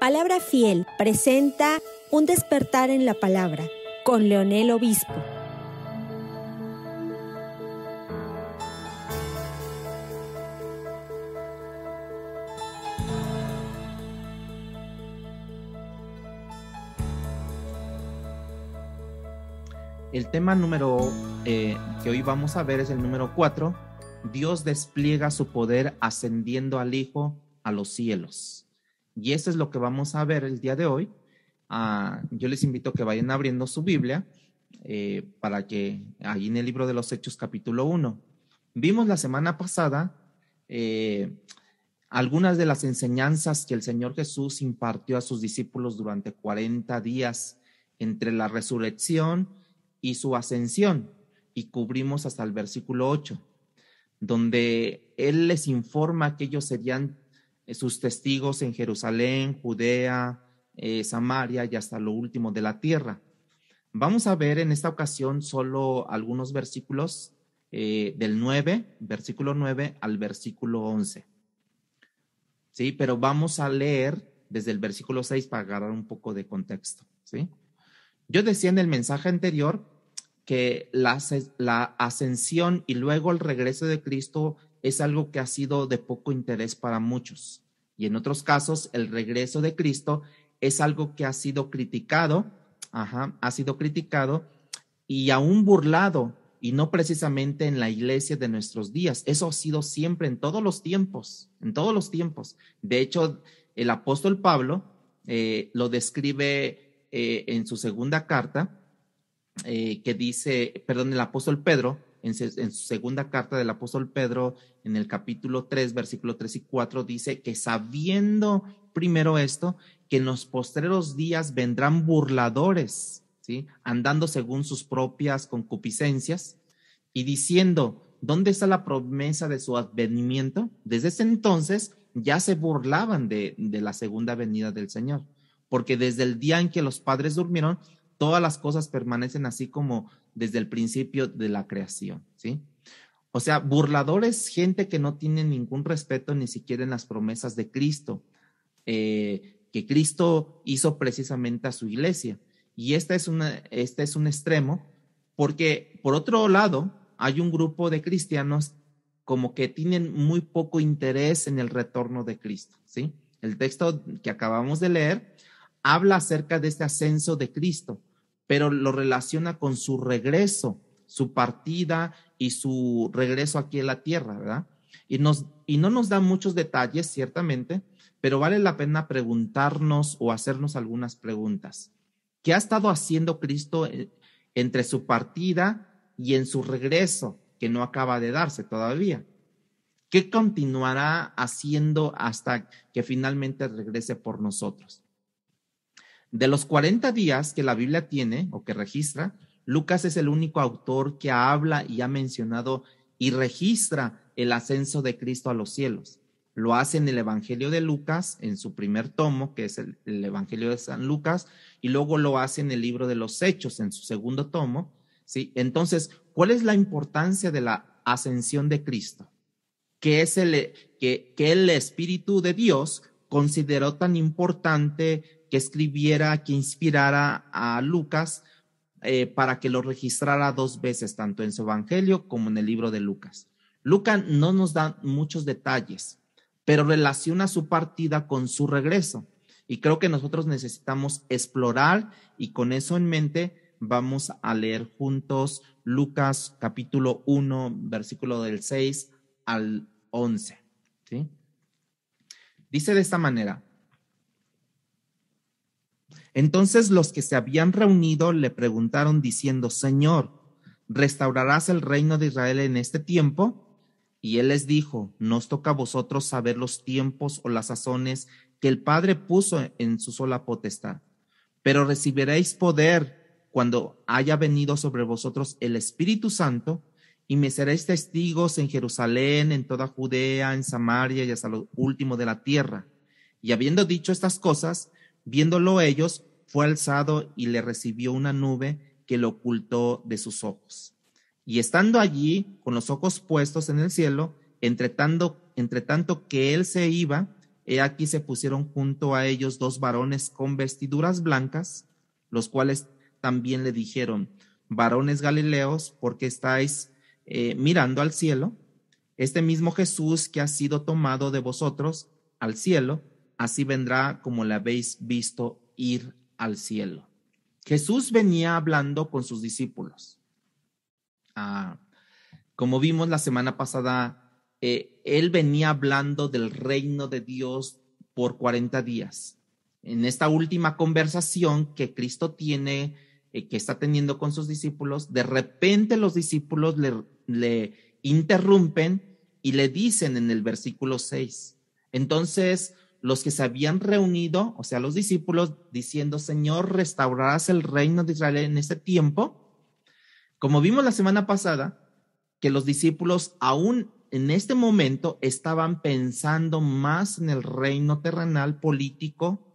Palabra Fiel presenta Un despertar en la palabra con Leonel Obispo. El tema que hoy vamos a ver es el número 4. Dios despliega su poder ascendiendo al Hijo a los cielos. Y eso es lo que vamos a ver el día de hoy. Yo les invito a que vayan abriendo su Biblia para que ahí en el libro de los Hechos capítulo 1. Vimos la semana pasada algunas de las enseñanzas que el Señor Jesús impartió a sus discípulos durante 40 días entre la resurrección y su ascensión, y cubrimos hasta el versículo 8, donde Él les informa que ellos serían sus testigos en Jerusalén, Judea, Samaria y hasta lo último de la tierra. Vamos a ver en esta ocasión solo algunos versículos del versículo 9 al versículo 11. Sí, pero vamos a leer desde el versículo 6 para agarrar un poco de contexto, ¿sí? Yo decía en el mensaje anterior que la ascensión y luego el regreso de Cristo es algo que ha sido de poco interés para muchos. Y en otros casos, el regreso de Cristo es algo que ha sido criticado, y aún burlado, y no precisamente en la iglesia de nuestros días. Eso ha sido siempre en todos los tiempos. De hecho, el apóstol Pablo lo describe en su segunda carta, el apóstol Pedro, en su segunda carta del apóstol Pedro, en el capítulo 3, versículo 3 y 4, dice que sabiendo primero esto, que en los postreros días vendrán burladores, ¿sí? Andando según sus propias concupiscencias y diciendo, ¿dónde está la promesa de su advenimiento? Desde ese entonces ya se burlaban de la segunda venida del Señor, porque desde el día en que los padres durmieron, todas las cosas permanecen así como desde el principio de la creación, ¿sí? O sea, burladores, gente que no tiene ningún respeto ni siquiera en las promesas de Cristo, que Cristo hizo precisamente a su iglesia. Y este es un extremo, porque por otro lado, hay un grupo de cristianos como que tienen muy poco interés en el retorno de Cristo, ¿sí? El texto que acabamos de leer habla acerca de este ascenso de Cristo, pero lo relaciona con su regreso, su partida y su regreso aquí a la tierra, ¿verdad? Y no nos da muchos detalles, ciertamente, pero vale la pena preguntarnos o hacernos algunas preguntas. ¿Qué ha estado haciendo Cristo entre su partida y en su regreso, que no acaba de darse todavía? ¿Qué continuará haciendo hasta que finalmente regrese por nosotros? De los 40 días que la Biblia tiene o que registra, Lucas es el único autor que habla y ha mencionado y registra el ascenso de Cristo a los cielos. Lo hace en el Evangelio de Lucas, en su primer tomo, que es el Evangelio de San Lucas, y luego lo hace en el libro de los Hechos, en su segundo tomo, ¿sí? Entonces, ¿cuál es la importancia de la ascensión de Cristo? Que es que el Espíritu de Dios consideró tan importante que inspirara a Lucas para que lo registrara 2 veces, tanto en su Evangelio como en el libro de Lucas. Lucas no nos da muchos detalles, pero relaciona su partida con su regreso. Y creo que nosotros necesitamos explorar, y con eso en mente vamos a leer juntos Lucas capítulo 1, versículo del 6 al 11, ¿sí? Dice de esta manera: entonces los que se habían reunido le preguntaron diciendo, Señor, ¿restaurarás el reino de Israel en este tiempo? Y él les dijo, no os toca a vosotros saber los tiempos o las sazones que el Padre puso en su sola potestad, pero recibiréis poder cuando haya venido sobre vosotros el Espíritu Santo, y me seréis testigos en Jerusalén, en toda Judea, en Samaria y hasta lo último de la tierra. Y habiendo dicho estas cosas, viéndolo ellos, fue alzado y le recibió una nube que lo ocultó de sus ojos. Y estando allí, con los ojos puestos en el cielo, entre tanto que él se iba, he aquí se pusieron junto a ellos 2 varones con vestiduras blancas, los cuales también le dijeron: varones galileos, ¿por qué estáis mirando al cielo? Este mismo Jesús que ha sido tomado de vosotros al cielo, así vendrá como le habéis visto ir al cielo. Jesús venía hablando con sus discípulos. Como vimos la semana pasada, él venía hablando del reino de Dios por 40 días. En esta última conversación que Cristo tiene, que está teniendo con sus discípulos, de repente los discípulos le interrumpen y le dicen en el versículo 6. Entonces, los que se habían reunido, o sea, los discípulos, diciendo: Señor, ¿restaurarás el reino de Israel en este tiempo? Como vimos la semana pasada, que los discípulos aún en este momento estaban pensando más en el reino terrenal político,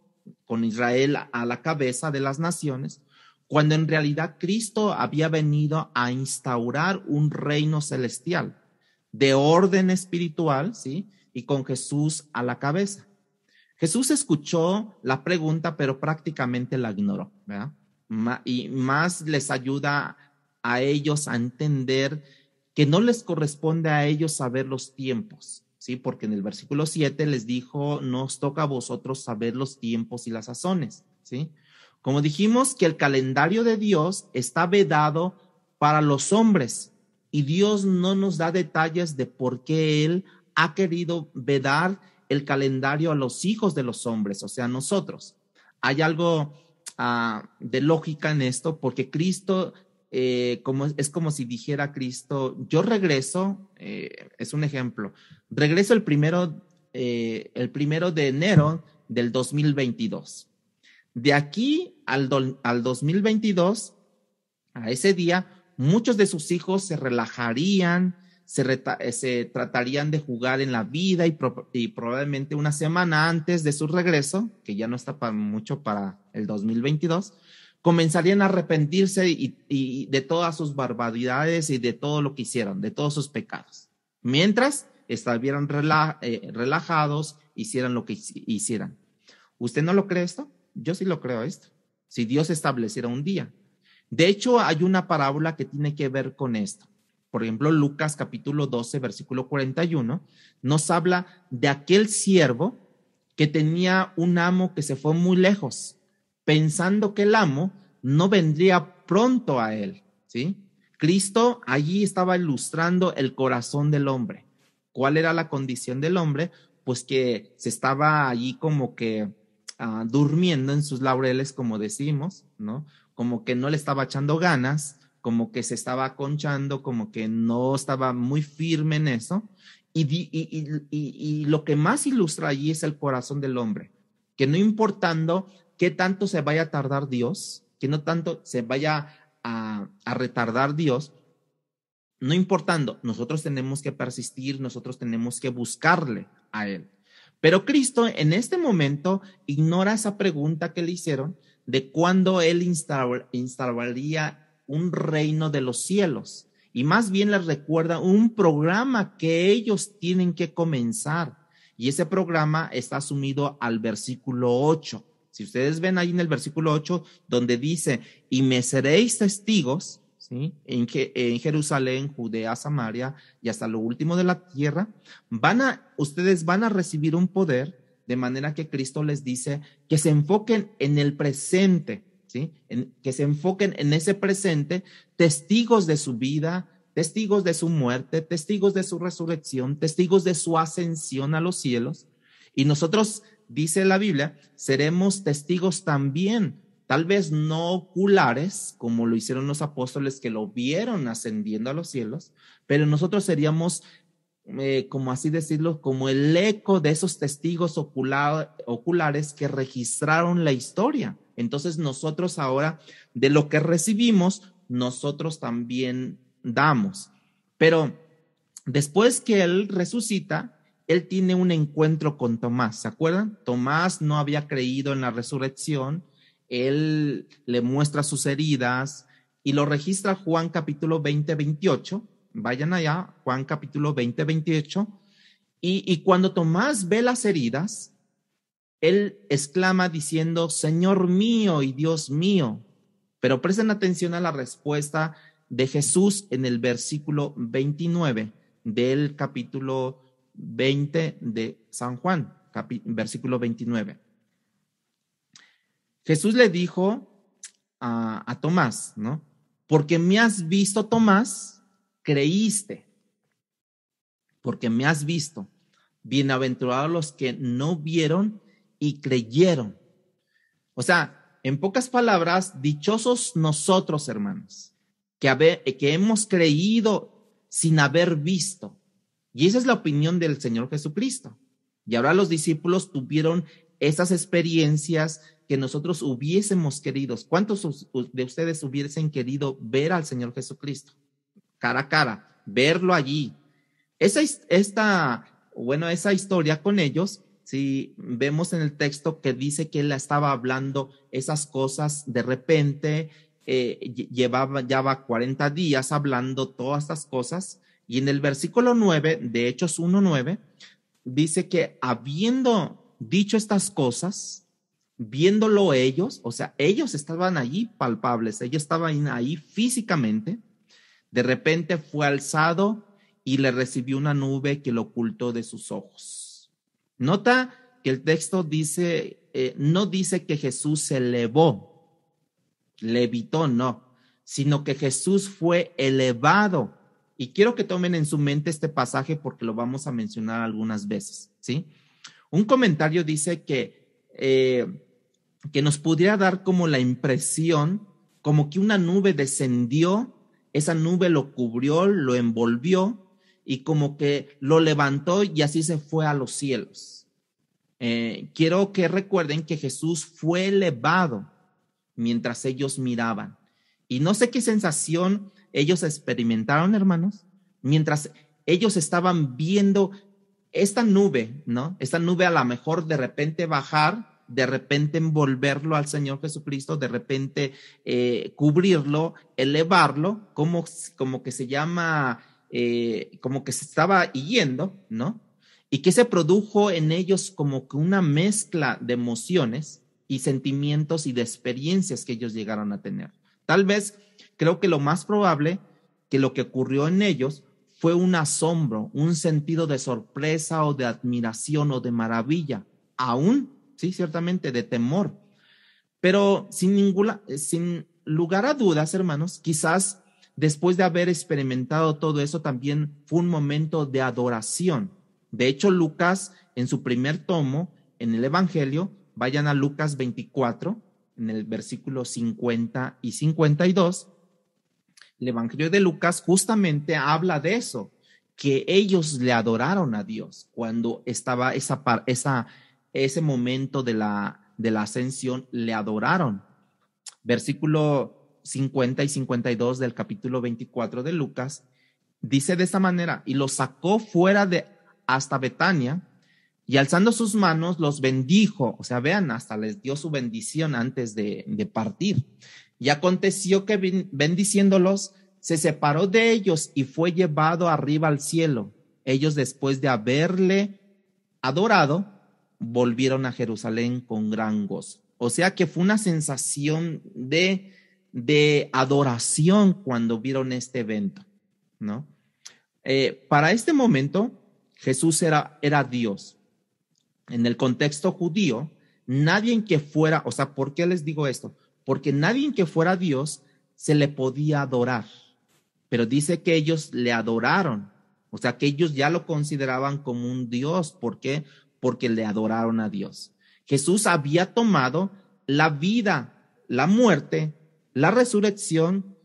con Israel a la cabeza de las naciones, cuando en realidad Cristo había venido a instaurar un reino celestial de orden espiritual, ¿sí? Y con Jesús a la cabeza. Jesús escuchó la pregunta, pero prácticamente la ignoró, ¿verdad? Y más les ayuda a ellos a entender que no les corresponde a ellos saber los tiempos, ¿sí? Porque en el versículo 7 les dijo: no os toca a vosotros saber los tiempos y las sazones, ¿sí? Como dijimos, que el calendario de Dios está vedado para los hombres y Dios no nos da detalles de por qué Él ha querido vedar el calendario a los hijos de los hombres, o sea, nosotros. Hay algo de lógica en esto, porque Cristo, es como si dijera Cristo: yo regreso, es un ejemplo, regreso el primero de enero del 2022. De aquí al 2022, a ese día, muchos de sus hijos se relajarían, se tratarían de jugar en la vida y probablemente una semana antes de su regreso, que ya no está mucho para el 2022, comenzarían a arrepentirse y de todas sus barbaridades y de todo lo que hicieron, de todos sus pecados. Mientras estuvieran relajados, hicieran lo que hicieran. ¿Usted no lo cree esto? Yo sí lo creo esto. Si Dios estableciera un día. De hecho, hay una parábola que tiene que ver con esto. Por ejemplo, Lucas capítulo 12, versículo 41, nos habla de aquel siervo que tenía un amo que se fue muy lejos, pensando que el amo no vendría pronto a él, ¿sí? Cristo allí estaba ilustrando el corazón del hombre. ¿Cuál era la condición del hombre? Pues que se estaba allí como que durmiendo en sus laureles, como decimos, ¿no? Como que no le estaba echando ganas, como que se estaba aconchando, como que no estaba muy firme en eso. Y lo que más ilustra allí es el corazón del hombre, que no importando qué tanto se vaya a tardar Dios, que no tanto se vaya a retardar Dios, no importando, nosotros tenemos que persistir, nosotros tenemos que buscarle a Él. Pero Cristo en este momento ignora esa pregunta que le hicieron de cuándo Él instauraría un reino de los cielos, y más bien les recuerda un programa que ellos tienen que comenzar, y ese programa está sumido al versículo 8. Si ustedes ven ahí en el versículo 8, donde dice: y me seréis testigos, ¿sí? En Jerusalén, Judea, Samaria y hasta lo último de la tierra, ustedes van a recibir un poder, de manera que Cristo les dice que se enfoquen en el presente, ¿sí? Que se enfoquen en ese presente, testigos de su vida, testigos de su muerte, testigos de su resurrección, testigos de su ascensión a los cielos. Y nosotros, dice la Biblia, seremos testigos también, tal vez no oculares, como lo hicieron los apóstoles que lo vieron ascendiendo a los cielos, pero nosotros seríamos, como así decirlo, como el eco de esos testigos oculares que registraron la historia. Entonces nosotros ahora, de lo que recibimos, nosotros también damos. Pero después que Él resucita, Él tiene un encuentro con Tomás, ¿se acuerdan? Tomás no había creído en la resurrección. Él le muestra sus heridas y lo registra Juan capítulo 20, 28. Vayan allá, Juan capítulo 20, 28. Y cuando Tomás ve las heridas, él exclama diciendo, Señor mío y Dios mío. Pero presten atención a la respuesta de Jesús en el versículo 29 del capítulo 20 de San Juan, versículo 29. Jesús le dijo a Tomás, ¿no? Porque me has visto, Tomás, creíste. Porque me has visto. Bienaventurados los que no vieron y creyeron. O sea, en pocas palabras, dichosos nosotros, hermanos, que hemos creído sin haber visto. Y esa es la opinión del Señor Jesucristo. Y ahora los discípulos tuvieron esas experiencias que nosotros hubiésemos querido. ¿Cuántos de ustedes hubiesen querido ver al Señor Jesucristo? Cara a cara, verlo allí. Esa historia con ellos, si vemos en el texto que dice que él estaba hablando esas cosas de repente, ya va 40 días hablando todas estas cosas, y en el versículo 9 de Hechos 1:9 dice que habiendo dicho estas cosas, viéndolo ellos, o sea, ellos estaban allí palpables, ellos estaban ahí físicamente, de repente fue alzado y le recibió una nube que lo ocultó de sus ojos. Nota que el texto dice, no dice que Jesús se elevó, levitó, no, sino que Jesús fue elevado. Y quiero que tomen en su mente este pasaje porque lo vamos a mencionar algunas veces, ¿sí? Un comentario dice que nos pudiera dar como la impresión, como que una nube descendió, esa nube lo cubrió, lo envolvió y como que lo levantó y así se fue a los cielos. Quiero que recuerden que Jesús fue elevado mientras ellos miraban. Y no sé qué sensación ellos experimentaron, hermanos, mientras ellos estaban viendo esta nube, ¿no? Esta nube a lo mejor de repente bajar, de repente envolverlo al Señor Jesucristo, de repente cubrirlo, elevarlo, como que se llama, como que se estaba yendo, ¿no? Y que se produjo en ellos como que una mezcla de emociones y sentimientos y de experiencias que ellos llegaron a tener. Tal vez, creo que lo más probable que lo que ocurrió en ellos fue un asombro, un sentido de sorpresa o de admiración o de maravilla, aún, sí, ciertamente de temor, pero sin lugar a dudas, hermanos, quizás después de haber experimentado todo eso también fue un momento de adoración. De hecho, Lucas en su primer tomo, en el Evangelio, vayan a Lucas 24, en el versículo 50 y 52, el Evangelio de Lucas justamente habla de eso, que ellos le adoraron a Dios cuando estaba ese momento de la ascensión, le adoraron. Versículo 50 y 52 del capítulo 24 de Lucas, dice de esta manera, y los sacó fuera hasta Betania, y alzando sus manos los bendijo. O sea, vean, hasta les dio su bendición antes de partir. Y aconteció que bendiciéndolos, se separó de ellos y fue llevado arriba al cielo. Ellos, después de haberle adorado, volvieron a Jerusalén con gran gozo. O sea que fue una sensación de adoración cuando vieron este evento, ¿no? Para este momento, Jesús era Dios. En el contexto judío, nadie que fuera, o sea, ¿por qué les digo esto? Porque nadie que fuera Dios se le podía adorar, pero dice que ellos le adoraron, o sea, que ellos ya lo consideraban como un Dios. ¿Por qué? Porque le adoraron a Dios. Jesús había tomado la vida, la muerte, la resurrección,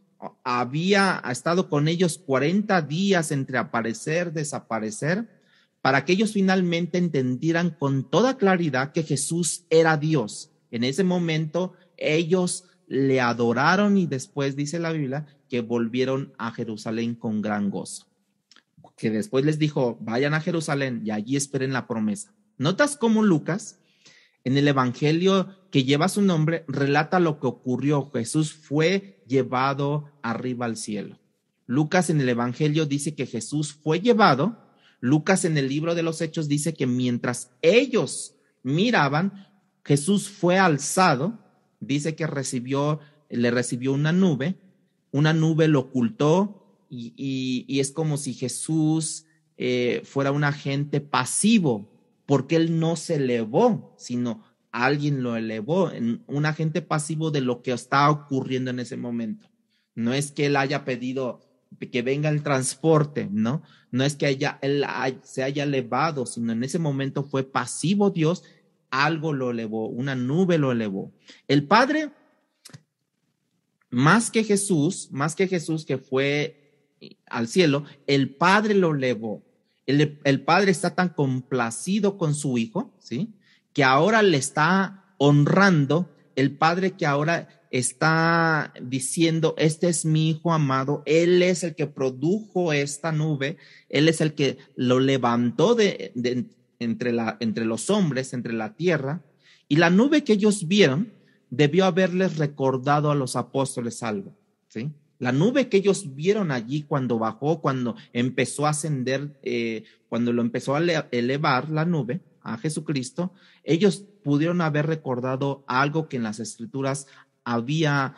había estado con ellos 40 días entre aparecer, desaparecer, para que ellos finalmente entendieran con toda claridad que Jesús era Dios. En ese momento ellos le adoraron y después dice la Biblia que volvieron a Jerusalén con gran gozo. Que después les dijo, vayan a Jerusalén y allí esperen la promesa. ¿Notas cómo Lucas, en el Evangelio que lleva su nombre, relata lo que ocurrió? Jesús fue llevado arriba al cielo. Lucas en el Evangelio dice que Jesús fue llevado. Lucas en el libro de los Hechos dice que mientras ellos miraban, Jesús fue alzado, dice que le recibió una nube lo ocultó y es como si Jesús fuera un agente pasivo, porque él no se elevó, sino alguien lo elevó, un agente pasivo de lo que está ocurriendo en ese momento. No es que él haya pedido que venga el transporte, ¿no? No es que él se haya elevado, sino en ese momento fue pasivo Dios, algo lo elevó, una nube lo elevó. El Padre, más que Jesús que fue al cielo, el Padre lo elevó. El Padre está tan complacido con su Hijo, ¿sí?, que ahora le está honrando. El Padre que ahora está diciendo, este es mi Hijo amado, Él es el que produjo esta nube, Él es el que lo levantó entre los hombres, entre la tierra, y la nube que ellos vieron debió haberles recordado a los apóstoles algo, ¿sí? La nube que ellos vieron allí cuando bajó, cuando empezó a ascender, cuando lo empezó a elevar la nube a Jesucristo, ellos pudieron haber recordado algo que en las Escrituras había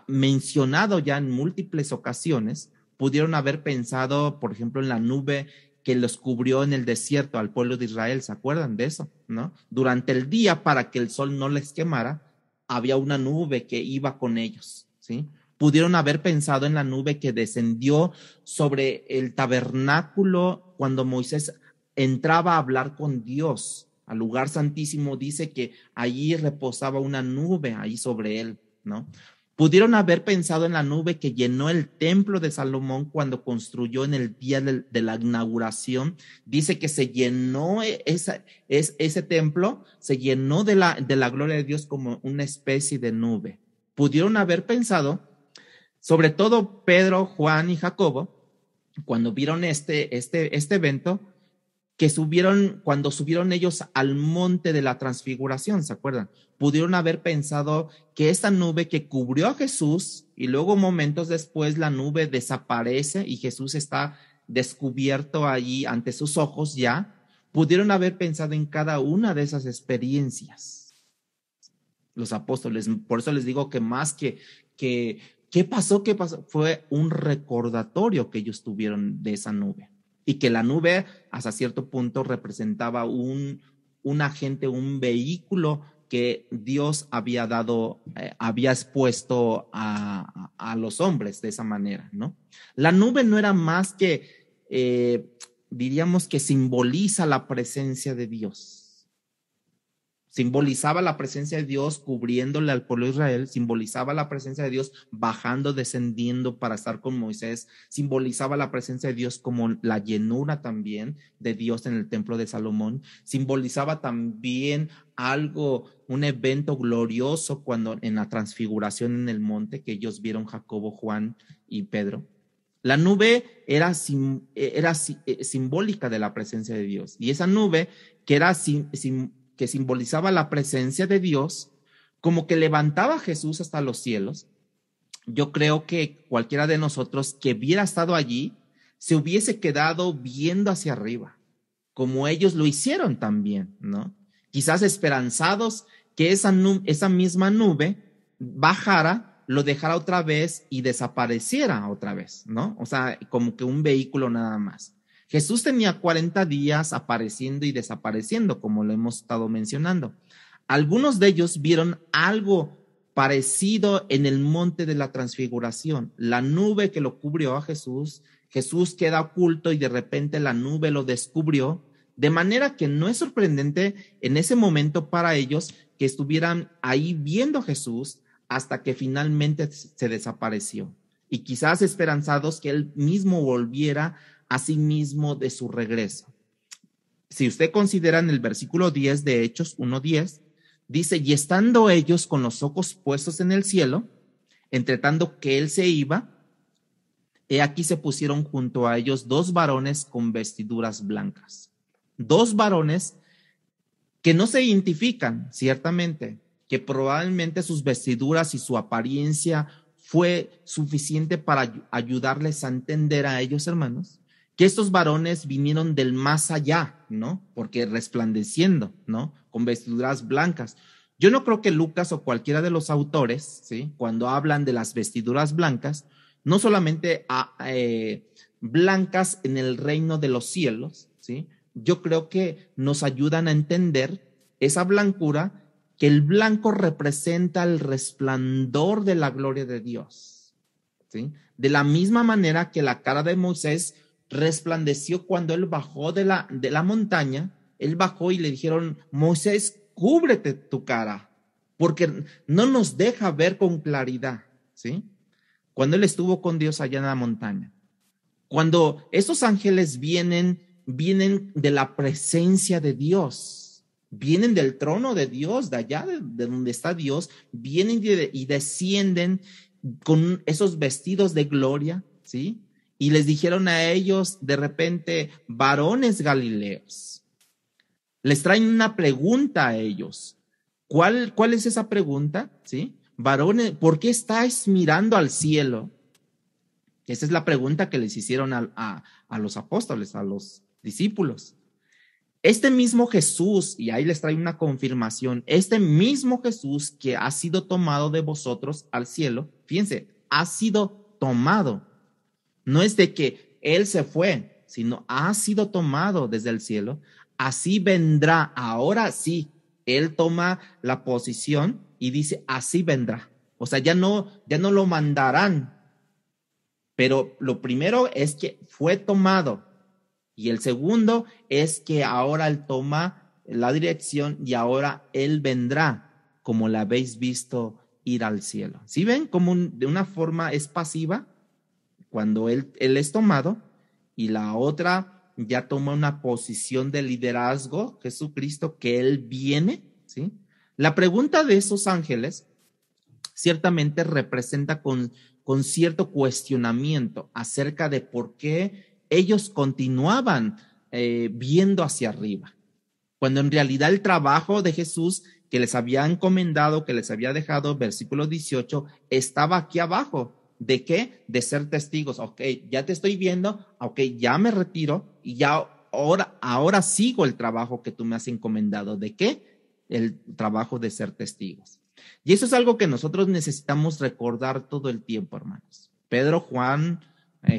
mencionado ya en múltiples ocasiones. Pudieron haber pensado, por ejemplo, en la nube que los cubrió en el desierto al pueblo de Israel. ¿Se acuerdan de eso? ¿No? Durante el día, para que el sol no les quemara, había una nube que iba con ellos, ¿sí? Pudieron haber pensado en la nube que descendió sobre el tabernáculo cuando Moisés entraba a hablar con Dios al lugar santísimo. Dice que allí reposaba una nube ahí sobre él, ¿no? Pudieron haber pensado en la nube que llenó el templo de Salomón cuando construyó en el día de la inauguración. Dice que se llenó ese templo, se llenó de la gloria de Dios como una especie de nube. Pudieron haber pensado, sobre todo Pedro, Juan y Jacobo, cuando vieron este evento, que cuando subieron ellos al monte de la transfiguración, ¿se acuerdan? Pudieron haber pensado que esa nube que cubrió a Jesús y luego momentos después la nube desaparece y Jesús está descubierto allí ante sus ojos ya, pudieron haber pensado en cada una de esas experiencias. Los apóstoles, por eso les digo que más que ¿qué pasó? Fue un recordatorio que ellos tuvieron de esa nube. Y que la nube hasta cierto punto representaba un agente, un vehículo que Dios había expuesto a los hombres de esa manera, ¿no? La nube no era más que, diríamos que simboliza la presencia de Dios. Simbolizaba la presencia de Dios cubriéndole al pueblo de Israel, simbolizaba la presencia de Dios bajando, descendiendo para estar con Moisés, simbolizaba la presencia de Dios como la llenura también de Dios en el templo de Salomón, simbolizaba también un evento glorioso cuando en la transfiguración en el monte que ellos vieron Jacobo, Juan y Pedro. La nube era simbólica de la presencia de Dios, y esa nube que era que simbolizaba la presencia de Dios, como que levantaba a Jesús hasta los cielos. Yo creo que cualquiera de nosotros que hubiera estado allí se hubiese quedado viendo hacia arriba, como ellos lo hicieron también, ¿no? Quizás esperanzados que esa misma nube bajara, lo dejara otra vez y desapareciera otra vez, ¿no? O sea, como que un vehículo nada más. Jesús tenía 40 días apareciendo y desapareciendo, como lo hemos estado mencionando. Algunos de ellos vieron algo parecido en el monte de la transfiguración. La nube que lo cubrió a Jesús queda oculto y de repente la nube lo descubrió, de manera que no es sorprendente en ese momento para ellos que estuvieran ahí viendo a Jesús hasta que finalmente se desapareció. Y quizás esperanzados que él mismo volviera a sí mismo de su regreso. Si usted considera en el versículo 10 de Hechos 1:10, dice, y estando ellos con los ojos puestos en el cielo, entre tanto que él se iba, he aquí se pusieron junto a ellos 2 varones con vestiduras blancas. 2 varones que no se identifican, ciertamente, que probablemente sus vestiduras y su apariencia fue suficiente para ayudarles a entender a ellos, hermanos, que estos varones vinieron del más allá, ¿no? Porque resplandeciendo, ¿no? Con vestiduras blancas. Yo no creo que Lucas o cualquiera de los autores, ¿sí? Cuando hablan de las vestiduras blancas, no solamente blancas en el reino de los cielos, ¿sí? Yo creo que nos ayudan a entender esa blancura, que el blanco representa el resplandor de la gloria de Dios, ¿sí? De la misma manera que la cara de Moisés resplandeció cuando él bajó de la montaña, él bajó y le dijeron, Moisés, cúbrete tu cara, porque no nos deja ver con claridad, ¿sí? Cuando él estuvo con Dios allá en la montaña. Cuando esos ángeles vienen de la presencia de Dios, vienen del trono de Dios, de allá de donde está Dios, vienen y descienden con esos vestidos de gloria, ¿sí? Y les dijeron a ellos de repente, varones galileos, les traen una pregunta a ellos. ¿Cuál es esa pregunta? ¿Sí? Varones, ¿por qué estáis mirando al cielo? Esa es la pregunta que les hicieron a los apóstoles, a los discípulos. Este mismo Jesús, y ahí les trae una confirmación, este mismo Jesús que ha sido tomado de vosotros al cielo, fíjense, ha sido tomado. No es de que Él se fue, sino ha sido tomado desde el cielo. Así vendrá. Ahora sí, Él toma la posición y dice, así vendrá. O sea, ya no lo mandarán. Pero lo primero es que fue tomado. Y el segundo es que ahora Él toma la dirección y ahora Él vendrá, como la habéis visto ir al cielo. ¿Sí ven? Como de una forma es pasiva, cuando él es tomado, y la otra ya toma una posición de liderazgo, Jesucristo, que Él viene, ¿sí? La pregunta de esos ángeles ciertamente representa con cierto cuestionamiento acerca de por qué ellos continuaban viendo hacia arriba, cuando en realidad el trabajo de Jesús que les había encomendado, que les había dejado, versículo 18, estaba aquí abajo. ¿De qué? De ser testigos. Ok, ya te estoy viendo, ok, ya me retiro y ya ahora sigo el trabajo que tú me has encomendado. ¿De qué? El trabajo de ser testigos. Y eso es algo que nosotros necesitamos recordar todo el tiempo, hermanos. Pedro, Juan,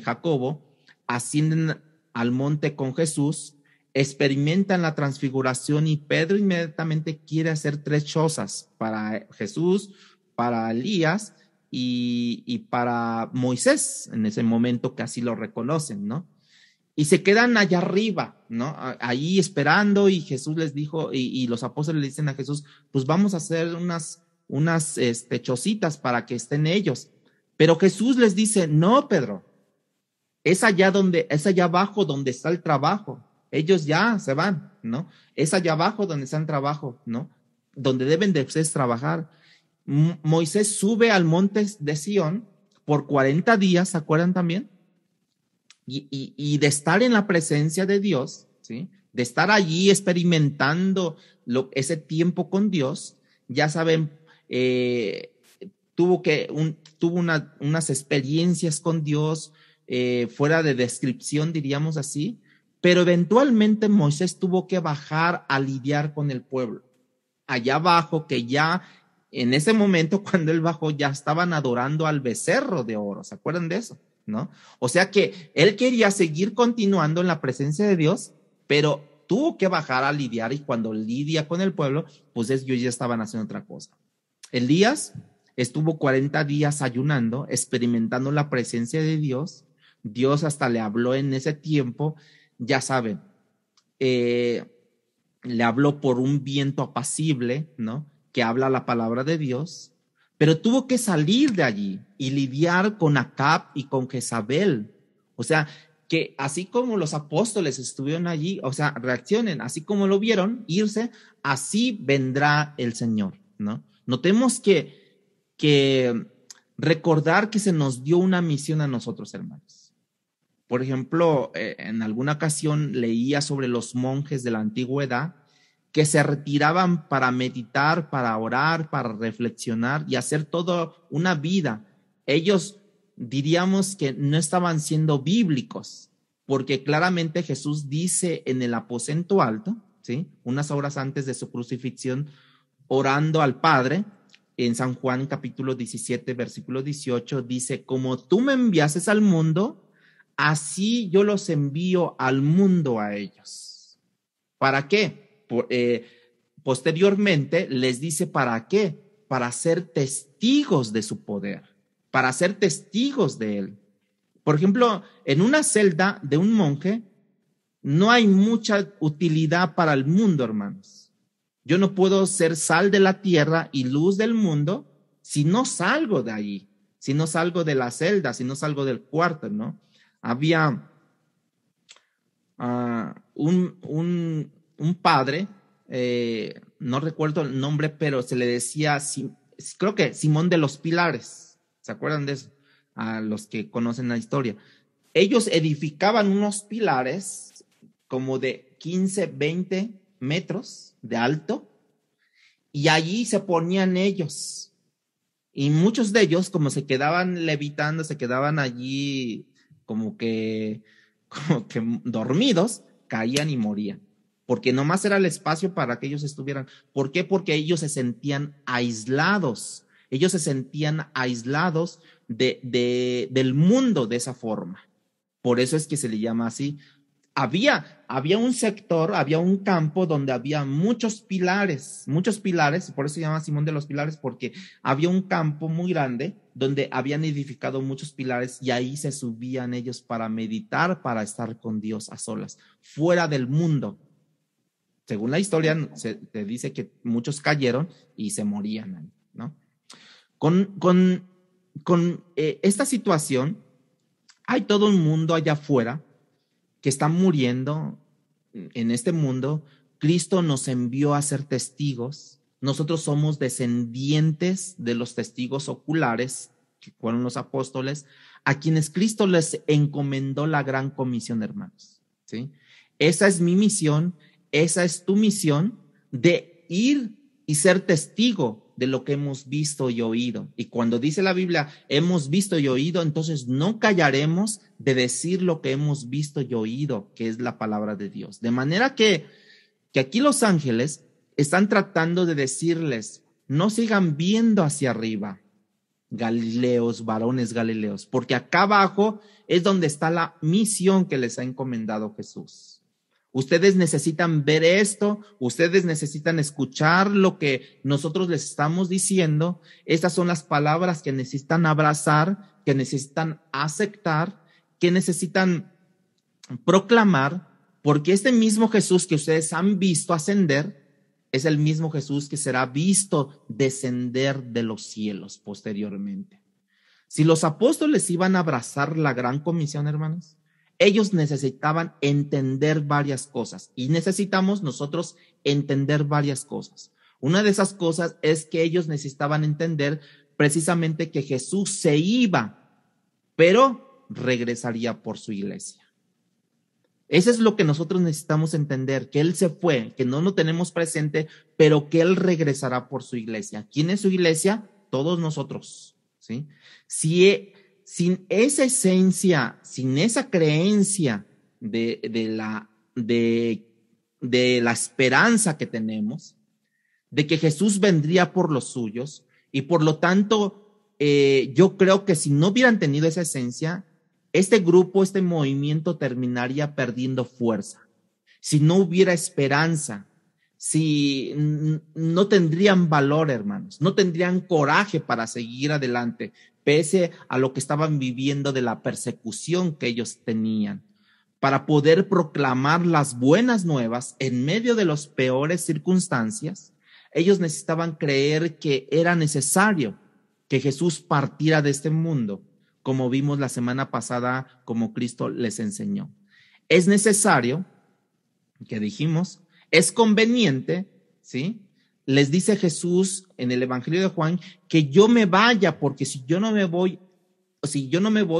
Jacobo ascienden al monte con Jesús, experimentan la transfiguración y Pedro inmediatamente quiere hacer 3 chozas para Jesús, para Elías y para Moisés, en ese momento que así lo reconocen, ¿no? Y se quedan allá arriba, ¿no? Ahí esperando, y Jesús les dijo, y los apóstoles le dicen a Jesús, pues vamos a hacer unas chocitas para que estén ellos. Pero Jesús les dice, no, Pedro, es allá abajo donde está el trabajo. Ellos ya se van, ¿no? Es allá abajo donde está el trabajo, ¿no? Donde deben de ustedes trabajar. Moisés sube al monte de Sión por 40 días, ¿se acuerdan también? Y de estar en la presencia de Dios, ¿sí? De estar allí experimentando ese tiempo con Dios, ya saben, tuvo unas experiencias con Dios fuera de descripción, diríamos así, pero eventualmente Moisés tuvo que bajar a lidiar con el pueblo. Allá abajo, que ya en ese momento cuando él bajó ya estaban adorando al becerro de oro, ¿se acuerdan de eso? ¿No? O sea que él quería seguir continuando en la presencia de Dios, pero tuvo que bajar a lidiar, y cuando lidia con el pueblo, pues ellos ya estaban haciendo otra cosa. Elías estuvo 40 días ayunando, experimentando la presencia de Dios. Dios hasta le habló en ese tiempo, ya saben, le habló por un viento apacible, ¿no? Que habla la palabra de Dios, pero tuvo que salir de allí y lidiar con Acab y con Jezabel. O sea, que así como los apóstoles estuvieron allí, o sea, reaccionen, así como lo vieron irse, así vendrá el Señor, ¿no? Notemos que recordar que se nos dio una misión a nosotros, hermanos. Por ejemplo, en alguna ocasión leía sobre los monjes de la antigüedad que se retiraban para meditar, para orar, para reflexionar y hacer toda una vida. Ellos diríamos que no estaban siendo bíblicos, porque claramente Jesús dice en el aposento alto, ¿sí? Unas horas antes de su crucifixión, orando al Padre, en San Juan capítulo 17, versículo 18, dice, como tú me enviases al mundo, así yo los envío al mundo a ellos. ¿Para qué? Posteriormente les dice, ¿para qué? Para ser testigos de su poder, para ser testigos de él. Por ejemplo, en una celda de un monje no hay mucha utilidad para el mundo, hermanos. Yo no puedo ser sal de la tierra y luz del mundo si no salgo de ahí, si no salgo de la celda, si no salgo del cuarto, ¿no? Había un padre, no recuerdo el nombre, pero se le decía, creo que Simón de los Pilares. ¿Se acuerdan de eso? A los que conocen la historia. Ellos edificaban unos pilares como de 15, 20 metros de alto y allí se ponían ellos. Y muchos de ellos, como se quedaban levitando, se quedaban allí como que dormidos, caían y morían. Porque nomás era el espacio para que ellos estuvieran. ¿Por qué? Porque ellos se sentían aislados. Ellos se sentían aislados del mundo de esa forma. Por eso es que se le llama así. Había un sector, había un campo donde había muchos pilares, por eso se llama Simón de los Pilares, porque había un campo muy grande donde habían edificado muchos pilares y ahí se subían ellos para meditar, para estar con Dios a solas, fuera del mundo. Según la historia, se dice que muchos cayeron y se morían, ¿no? Con esta situación, hay todo un mundo allá afuera que está muriendo en este mundo. Cristo nos envió a ser testigos. Nosotros somos descendientes de los testigos oculares, que fueron los apóstoles, a quienes Cristo les encomendó la gran comisión, hermanos, ¿sí? Esa es mi misión, esa es tu misión, de ir y ser testigo de lo que hemos visto y oído. Y cuando dice la Biblia, hemos visto y oído, entonces no callaremos de decir lo que hemos visto y oído, que es la palabra de Dios. De manera que aquí los ángeles están tratando de decirles, no sigan viendo hacia arriba, Galileos, varones Galileos, porque acá abajo es donde está la misión que les ha encomendado Jesús. Ustedes necesitan ver esto, ustedes necesitan escuchar lo que nosotros les estamos diciendo. Estas son las palabras que necesitan abrazar, que necesitan aceptar, que necesitan proclamar, porque este mismo Jesús que ustedes han visto ascender es el mismo Jesús que será visto descender de los cielos posteriormente. Si los apóstoles iban a abrazar la gran comisión, hermanos, ellos necesitaban entender varias cosas y necesitamos nosotros entender varias cosas. Una de esas cosas es que ellos necesitaban entender precisamente que Jesús se iba, pero regresaría por su iglesia. Eso es lo que nosotros necesitamos entender, que Él se fue, que no lo tenemos presente, pero que Él regresará por su iglesia. ¿Quién es su iglesia? Todos nosotros, ¿sí? Sin esa esencia, sin esa creencia de la esperanza que tenemos, de que Jesús vendría por los suyos, y por lo tanto, yo creo que si no hubieran tenido esa esencia, este grupo, este movimiento terminaría perdiendo fuerza. Si no hubiera esperanza, si no tendrían valor, hermanos, no tendrían coraje para seguir adelante, pese a lo que estaban viviendo de la persecución que ellos tenían, para poder proclamar las buenas nuevas en medio de las peores circunstancias. Ellos necesitaban creer que era necesario que Jesús partiera de este mundo, como vimos la semana pasada, como Cristo les enseñó. Es necesario, que dijimos, es conveniente, ¿sí? Les dice Jesús en el Evangelio de Juan que yo me vaya, porque si yo no me voy,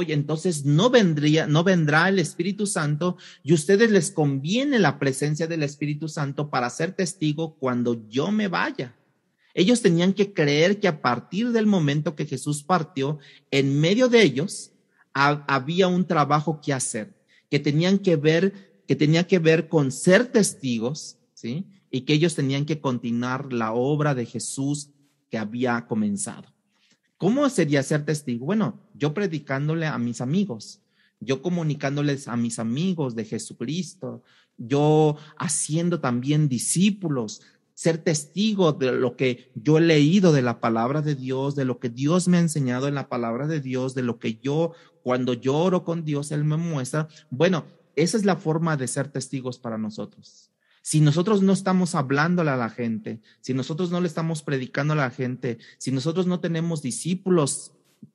entonces no vendrá el Espíritu Santo, y a ustedes les conviene la presencia del Espíritu Santo para ser testigo cuando yo me vaya. Ellos tenían que creer que a partir del momento que Jesús partió, en medio de ellos había un trabajo que hacer, que tenía que ver con ser testigos, ¿sí? Y que ellos tenían que continuar la obra de Jesús que había comenzado. ¿Cómo sería ser testigo? Bueno, yo predicándole a mis amigos, yo comunicándoles a mis amigos de Jesucristo, yo haciendo también discípulos, ser testigo de lo que yo he leído de la palabra de Dios, de lo que Dios me ha enseñado en la palabra de Dios, de lo que yo, cuando yo oro con Dios, Él me muestra. Bueno, esa es la forma de ser testigos para nosotros. Si nosotros no estamos hablándole a la gente, si nosotros no le estamos predicando a la gente, si nosotros no tenemos discípulos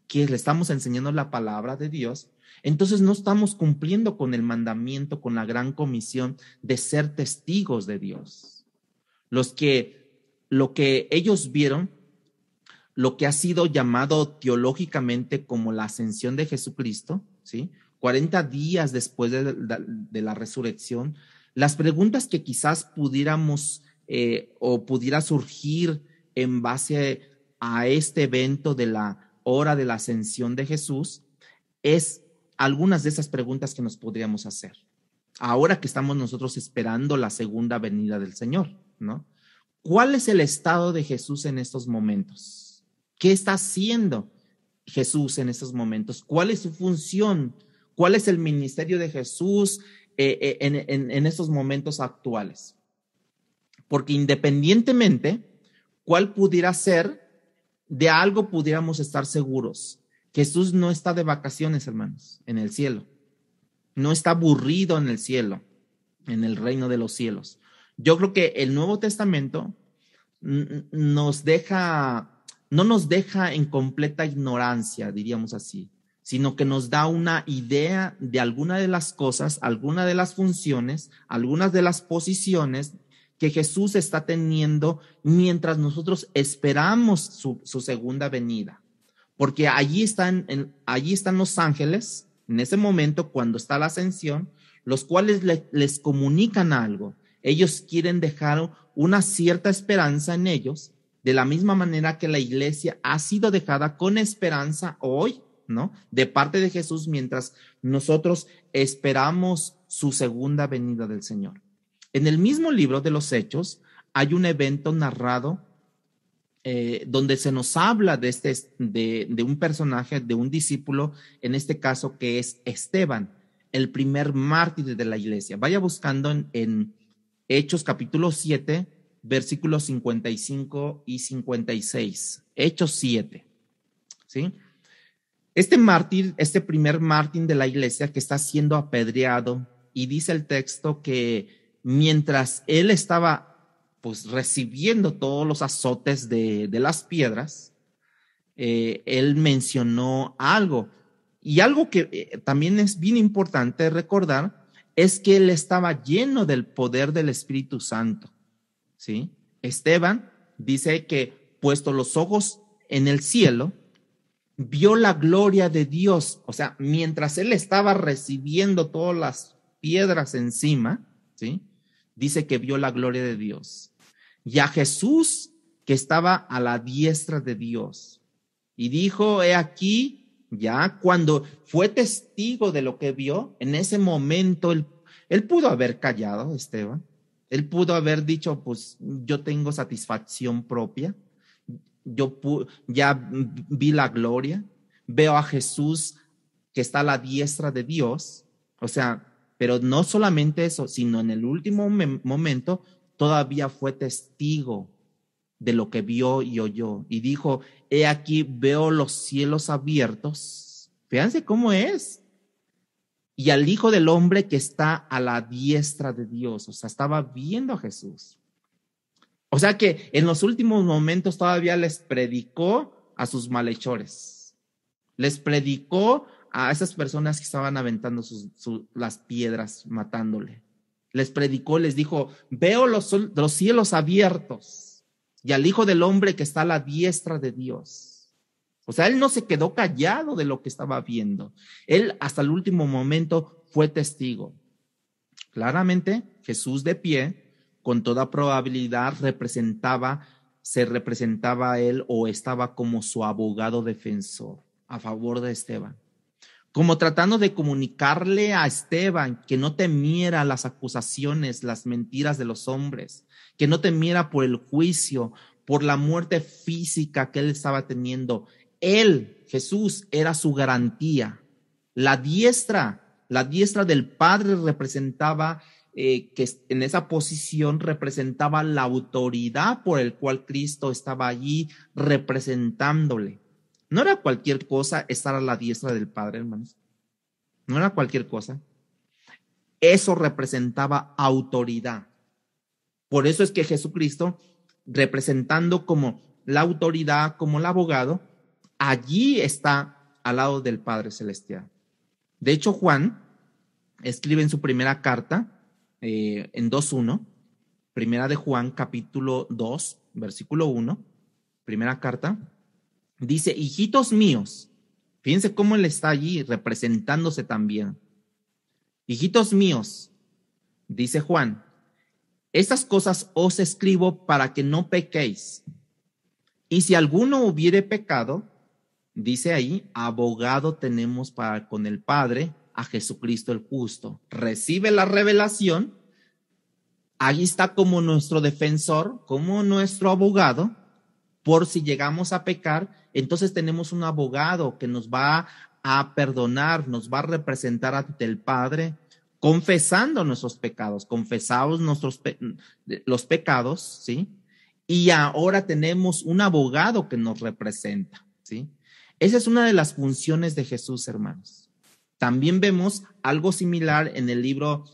que le estamos enseñando la palabra de Dios, entonces no estamos cumpliendo con el mandamiento, con la gran comisión de ser testigos de Dios. Lo que ellos vieron, lo que ha sido llamado teológicamente como la ascensión de Jesucristo, ¿sí? 40 días después de la resurrección, las preguntas que quizás pudiéramos o pudiera surgir en base a este evento de la hora de la ascensión de Jesús, es algunas de esas preguntas que nos podríamos hacer. Ahora que estamos nosotros esperando la segunda venida del Señor, ¿no? ¿Cuál es el estado de Jesús en estos momentos? ¿Qué está haciendo Jesús en estos momentos? ¿Cuál es su función? ¿Cuál es el ministerio de Jesús en estos momentos actuales? Porque independientemente cuál pudiera ser, de algo pudiéramos estar seguros. Jesús no está de vacaciones, hermanos, en el cielo. No está aburrido en el cielo, en el reino de los cielos. Yo creo que el Nuevo Testamento no nos deja en completa ignorancia, diríamos así, sino que nos da una idea de alguna de las cosas, alguna de las funciones, algunas de las posiciones que Jesús está teniendo mientras nosotros esperamos su segunda venida. Porque allí están los ángeles, en ese momento cuando está la ascensión, los cuales les comunican algo. Ellos quieren dejar una cierta esperanza en ellos, de la misma manera que la iglesia ha sido dejada con esperanza hoy, ¿no? De parte de Jesús, mientras nosotros esperamos su segunda venida del Señor. En el mismo libro de los Hechos hay un evento narrado donde se nos habla de un personaje, de un discípulo, en este caso que es Esteban, el primer mártir de la iglesia. Vaya buscando en Hechos capítulo 7, versículos 55 y 56. Hechos 7, ¿sí? Este primer mártir de la iglesia que está siendo apedreado, y dice el texto que mientras él estaba pues recibiendo todos los azotes de las piedras, él mencionó algo, y algo que también es bien importante recordar, es que él estaba lleno del poder del Espíritu Santo, ¿sí? Esteban dice que puesto los ojos en el cielo, vio la gloria de Dios. O sea, mientras él estaba recibiendo todas las piedras encima, ¿sí? Dice que vio la gloria de Dios. Y a Jesús que estaba a la diestra de Dios. Y dijo, he aquí, ya cuando fue testigo de lo que vio, en ese momento él pudo haber callado, Esteban. Él pudo haber dicho, pues yo tengo satisfacción propia. Yo ya vi la gloria. Veo a Jesús que está a la diestra de Dios. O sea, pero no solamente eso, sino en el último momento todavía fue testigo de lo que vio y oyó. Y dijo, he aquí, veo los cielos abiertos. Fíjense cómo es. Y al Hijo del Hombre que está a la diestra de Dios. O sea, estaba viendo a Jesús. O sea que en los últimos momentos todavía les predicó a sus malhechores. Les predicó a esas personas que estaban aventando las piedras, matándole. Les predicó, les dijo, veo los cielos abiertos y al Hijo del Hombre que está a la diestra de Dios. O sea, él no se quedó callado de lo que estaba viendo. Él hasta el último momento fue testigo. Claramente, Jesús de pie, con toda probabilidad se representaba a él o estaba como su abogado defensor a favor de Esteban. como tratando de comunicarle a Esteban que no temiera las acusaciones, las mentiras de los hombres, que no temiera por el juicio, por la muerte física que él estaba teniendo. Él, Jesús, era su garantía. La diestra del Padre representaba, que en esa posición representaba la autoridad por el cual Cristo estaba allí representándole. No era cualquier cosa estar a la diestra del Padre, hermanos. No era cualquier cosa. Eso representaba autoridad. Por eso es que Jesucristo, representando como la autoridad, como el abogado, allí está al lado del Padre Celestial. De hecho, Juan escribe en su primera carta, en 2:1, primera de Juan, capítulo 2, versículo 1, primera carta, dice: hijitos míos, fíjense cómo él está allí representándose también. Hijitos míos, dice Juan, estas cosas os escribo para que no pequéis. Y si alguno hubiere pecado, dice ahí, abogado tenemos para con el Padre, a Jesucristo el justo. Recibe la revelación, ahí está como nuestro defensor, como nuestro abogado, por si llegamos a pecar, entonces tenemos un abogado que nos va a perdonar, nos va a representar ante el Padre, confesando nuestros pecados, confesamos los pecados, ¿sí? Y ahora tenemos un abogado que nos representa, ¿sí? Esa es una de las funciones de Jesús, hermanos. También vemos algo similar en el libro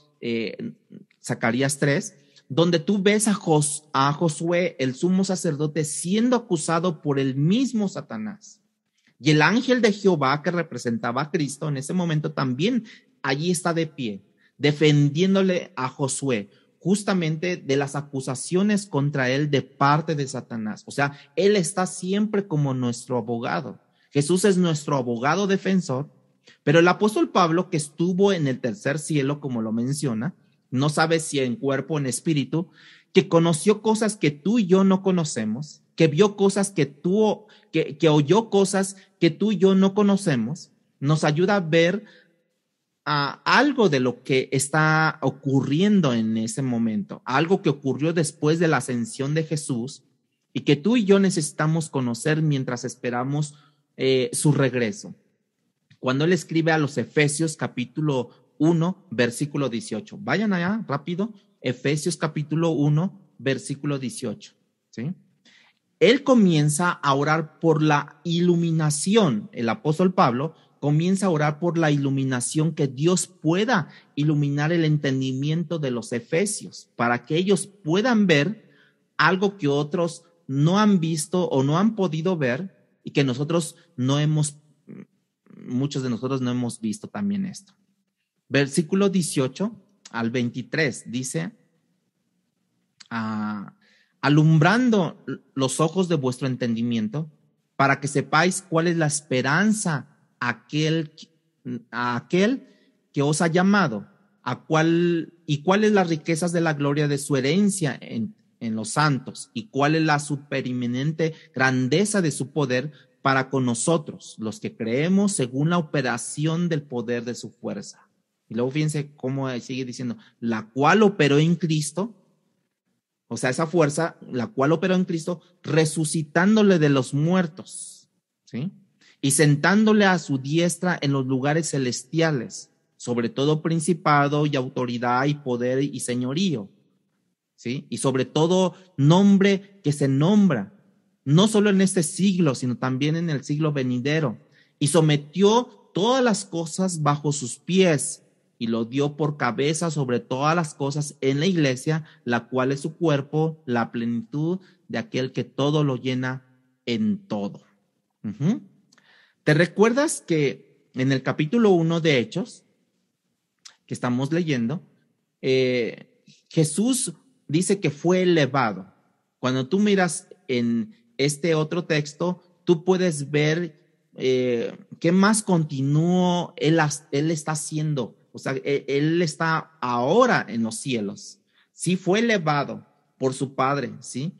Zacarías 3, donde tú ves a Josué, el sumo sacerdote, siendo acusado por el mismo Satanás. Y el ángel de Jehová, que representaba a Cristo en ese momento, también allí está de pie, defendiéndole a Josué, justamente de las acusaciones contra él de parte de Satanás. O sea, él está siempre como nuestro abogado. Jesús es nuestro abogado defensor, pero el apóstol Pablo, que estuvo en el tercer cielo, como lo menciona, no sabe si en cuerpo o en espíritu, que conoció cosas que tú y yo no conocemos, que vio cosas que oyó cosas que tú y yo no conocemos, nos ayuda a ver algo de lo que está ocurriendo en ese momento, algo que ocurrió después de la ascensión de Jesús y que tú y yo necesitamos conocer mientras esperamos su regreso. Cuando él escribe a los Efesios capítulo 1, versículo 18. Vayan allá rápido, Efesios capítulo 1, versículo 18. ¿Sí? Él comienza a orar por la iluminación. El apóstol Pablo comienza a orar por la iluminación, que Dios pueda iluminar el entendimiento de los efesios, para que ellos puedan ver algo que otros no han visto o no han podido ver y que muchos de nosotros no hemos visto también esto. Versículo 18 al 23 dice: alumbrando los ojos de vuestro entendimiento, para que sepáis cuál es la esperanza a aquel que os ha llamado, y cuáles las riquezas de la gloria de su herencia en los santos, y cuál es la supereminente grandeza de su poder para con nosotros, los que creemos según la operación del poder de su fuerza. Y luego fíjense cómo sigue diciendo, la cual operó en Cristo, o sea, esa fuerza, la cual operó en Cristo, resucitándole de los muertos, ¿sí? Y sentándole a su diestra en los lugares celestiales, sobre todo principado y autoridad y poder y señorío, ¿sí? Y sobre todo nombre que se nombra, no solo en este siglo, sino también en el siglo venidero. Y sometió todas las cosas bajo sus pies y lo dio por cabeza sobre todas las cosas en la iglesia, la cual es su cuerpo, la plenitud de aquel que todo lo llena en todo. ¿Te recuerdas que en el capítulo 1 de Hechos, que estamos leyendo, Jesús dice que fue elevado? Cuando tú miras en este otro texto, tú puedes ver qué más continuo él está haciendo. O sea, él está ahora en los cielos. Sí, fue elevado por su Padre, ¿sí?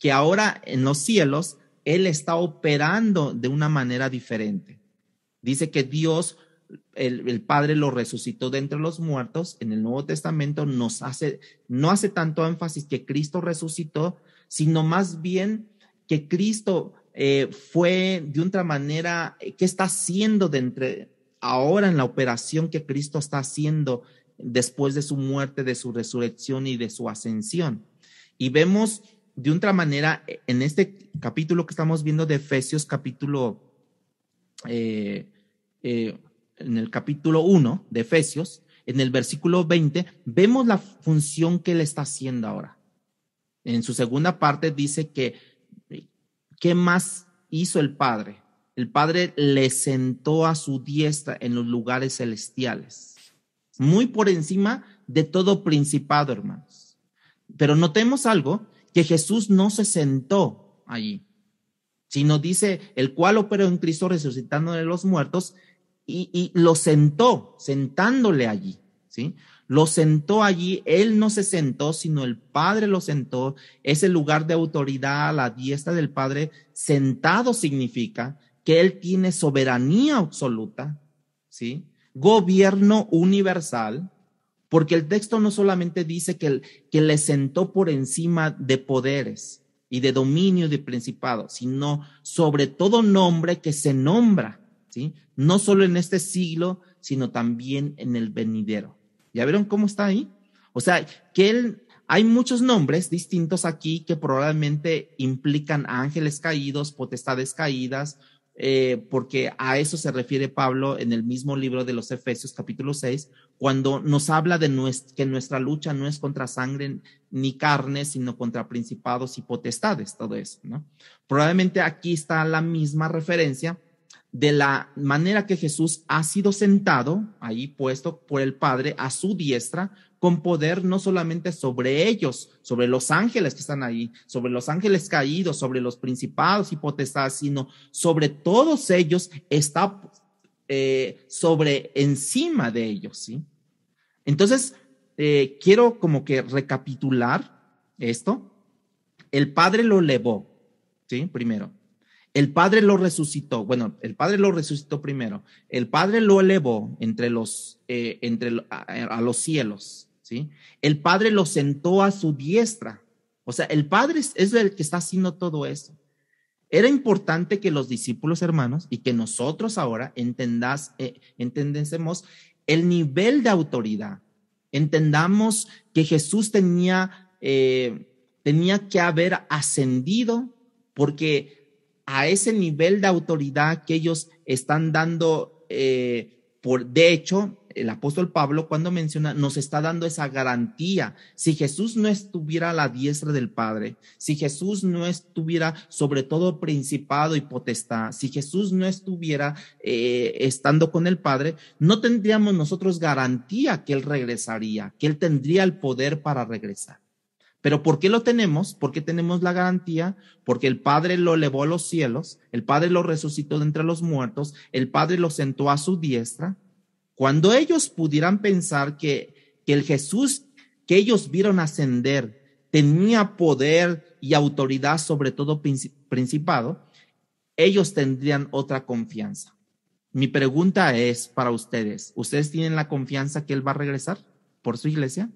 Que ahora en los cielos él está operando de una manera diferente. Dice que Dios el Padre lo resucitó de entre los muertos. En el Nuevo Testamento no hace tanto énfasis que Cristo resucitó, sino más bien que Cristo fue de otra manera, ¿qué está haciendo ahora en la operación que Cristo está haciendo después de su muerte, de su resurrección y de su ascensión? Y vemos de otra manera en este capítulo que estamos viendo de Efesios, en el capítulo 1 de Efesios, en el versículo 20, vemos la función que él está haciendo ahora. En su segunda parte dice que, ¿qué más hizo el Padre? El Padre le sentó a su diestra en los lugares celestiales, muy por encima de todo principado, hermanos. Pero notemos algo, que Jesús no se sentó allí, sino dice, el cual operó en Cristo resucitando de los muertos, y lo sentó, sentándole allí, ¿sí? Lo sentó allí, él no se sentó, sino el Padre lo sentó. Ese lugar de autoridad a la diestra del Padre, sentado significa que él tiene soberanía absoluta, ¿sí? Gobierno universal, porque el texto no solamente dice que le sentó por encima de poderes y de dominio de principado, sino sobre todo nombre que se nombra, ¿sí? No solo en este siglo, sino también en el venidero. ¿Ya vieron cómo está ahí? O sea, hay muchos nombres distintos aquí que probablemente implican ángeles caídos, potestades caídas, porque a eso se refiere Pablo en el mismo libro de los Efesios, capítulo 6, cuando nos habla de que nuestra lucha no es contra sangre ni carne, sino contra principados y potestades, todo eso, ¿no? Probablemente aquí está la misma referencia de la manera que Jesús ha sido sentado, ahí puesto por el Padre a su diestra, con poder no solamente sobre ellos, sobre los ángeles que están ahí, sobre los ángeles caídos, sobre los principados y potestades, sino sobre todos ellos, está sobre encima de ellos, ¿sí? Entonces, quiero como que recapitular esto. El Padre lo elevó, ¿sí? Primero. El Padre lo resucitó. Bueno, el Padre lo resucitó primero. El Padre lo elevó a los cielos, ¿sí? El Padre lo sentó a su diestra. O sea, el Padre es el que está haciendo todo eso. Era importante que los discípulos, hermanos, y que nosotros ahora entendamos el nivel de autoridad. Entendamos que Jesús tenía que haber ascendido, porque a ese nivel de autoridad que ellos están dando, de hecho, el apóstol Pablo cuando menciona, nos está dando esa garantía. Si Jesús no estuviera a la diestra del Padre, si Jesús no estuviera sobre todo principado y potestad, si Jesús no estuviera estando con el Padre, no tendríamos nosotros garantía que Él regresaría, que Él tendría el poder para regresar. Pero ¿por qué lo tenemos? ¿Por qué tenemos la garantía? Porque el Padre lo elevó a los cielos, el Padre lo resucitó de entre los muertos, el Padre lo sentó a su diestra. Cuando ellos pudieran pensar que el Jesús que ellos vieron ascender tenía poder y autoridad sobre todo principado, ellos tendrían otra confianza. Mi pregunta es para ustedes, ¿ustedes tienen la confianza que Él va a regresar por su iglesia?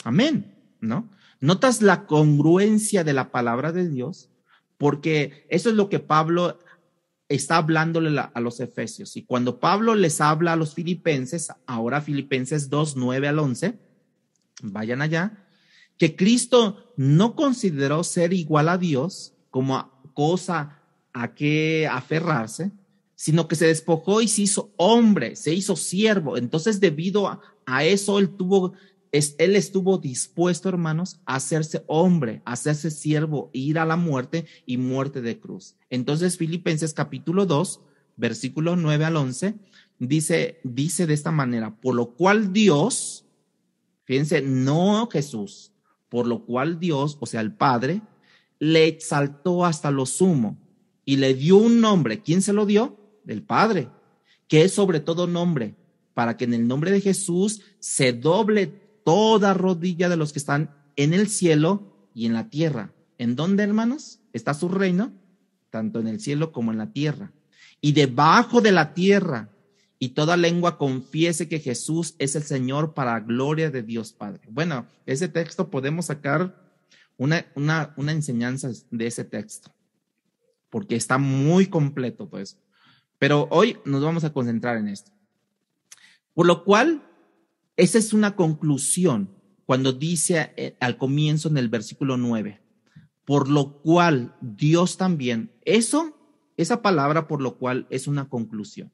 Amén, ¿no? ¿Notas la congruencia de la palabra de Dios? Porque eso es lo que Pablo está hablándole a los efesios. Y cuando Pablo les habla a los filipenses, ahora Filipenses 2, 9 al 11, vayan allá, que Cristo no consideró ser igual a Dios como cosa a que aferrarse, sino que se despojó y se hizo hombre, se hizo siervo. Entonces, debido a eso, él estuvo dispuesto, hermanos, a hacerse hombre, a hacerse siervo, ir a la muerte y muerte de cruz. Entonces, Filipenses capítulo 2, versículo 9 al 11, dice de esta manera, por lo cual Dios, fíjense, no Jesús, por lo cual Dios, o sea, el Padre, le exaltó hasta lo sumo y le dio un nombre. ¿Quién se lo dio? El Padre, que es sobre todo nombre, para que en el nombre de Jesús se doble toda rodilla de los que están en el cielo y en la tierra. ¿En dónde, hermanos? Está su reino, tanto en el cielo como en la tierra. Y debajo de la tierra, y toda lengua confiese que Jesús es el Señor para gloria de Dios Padre. Bueno, ese texto podemos sacar una enseñanza de ese texto, porque está muy completo todo eso. Pero hoy nos vamos a concentrar en esto. Por lo cual, esa es una conclusión cuando dice al comienzo en el versículo 9, por lo cual Dios también, esa palabra por lo cual es una conclusión.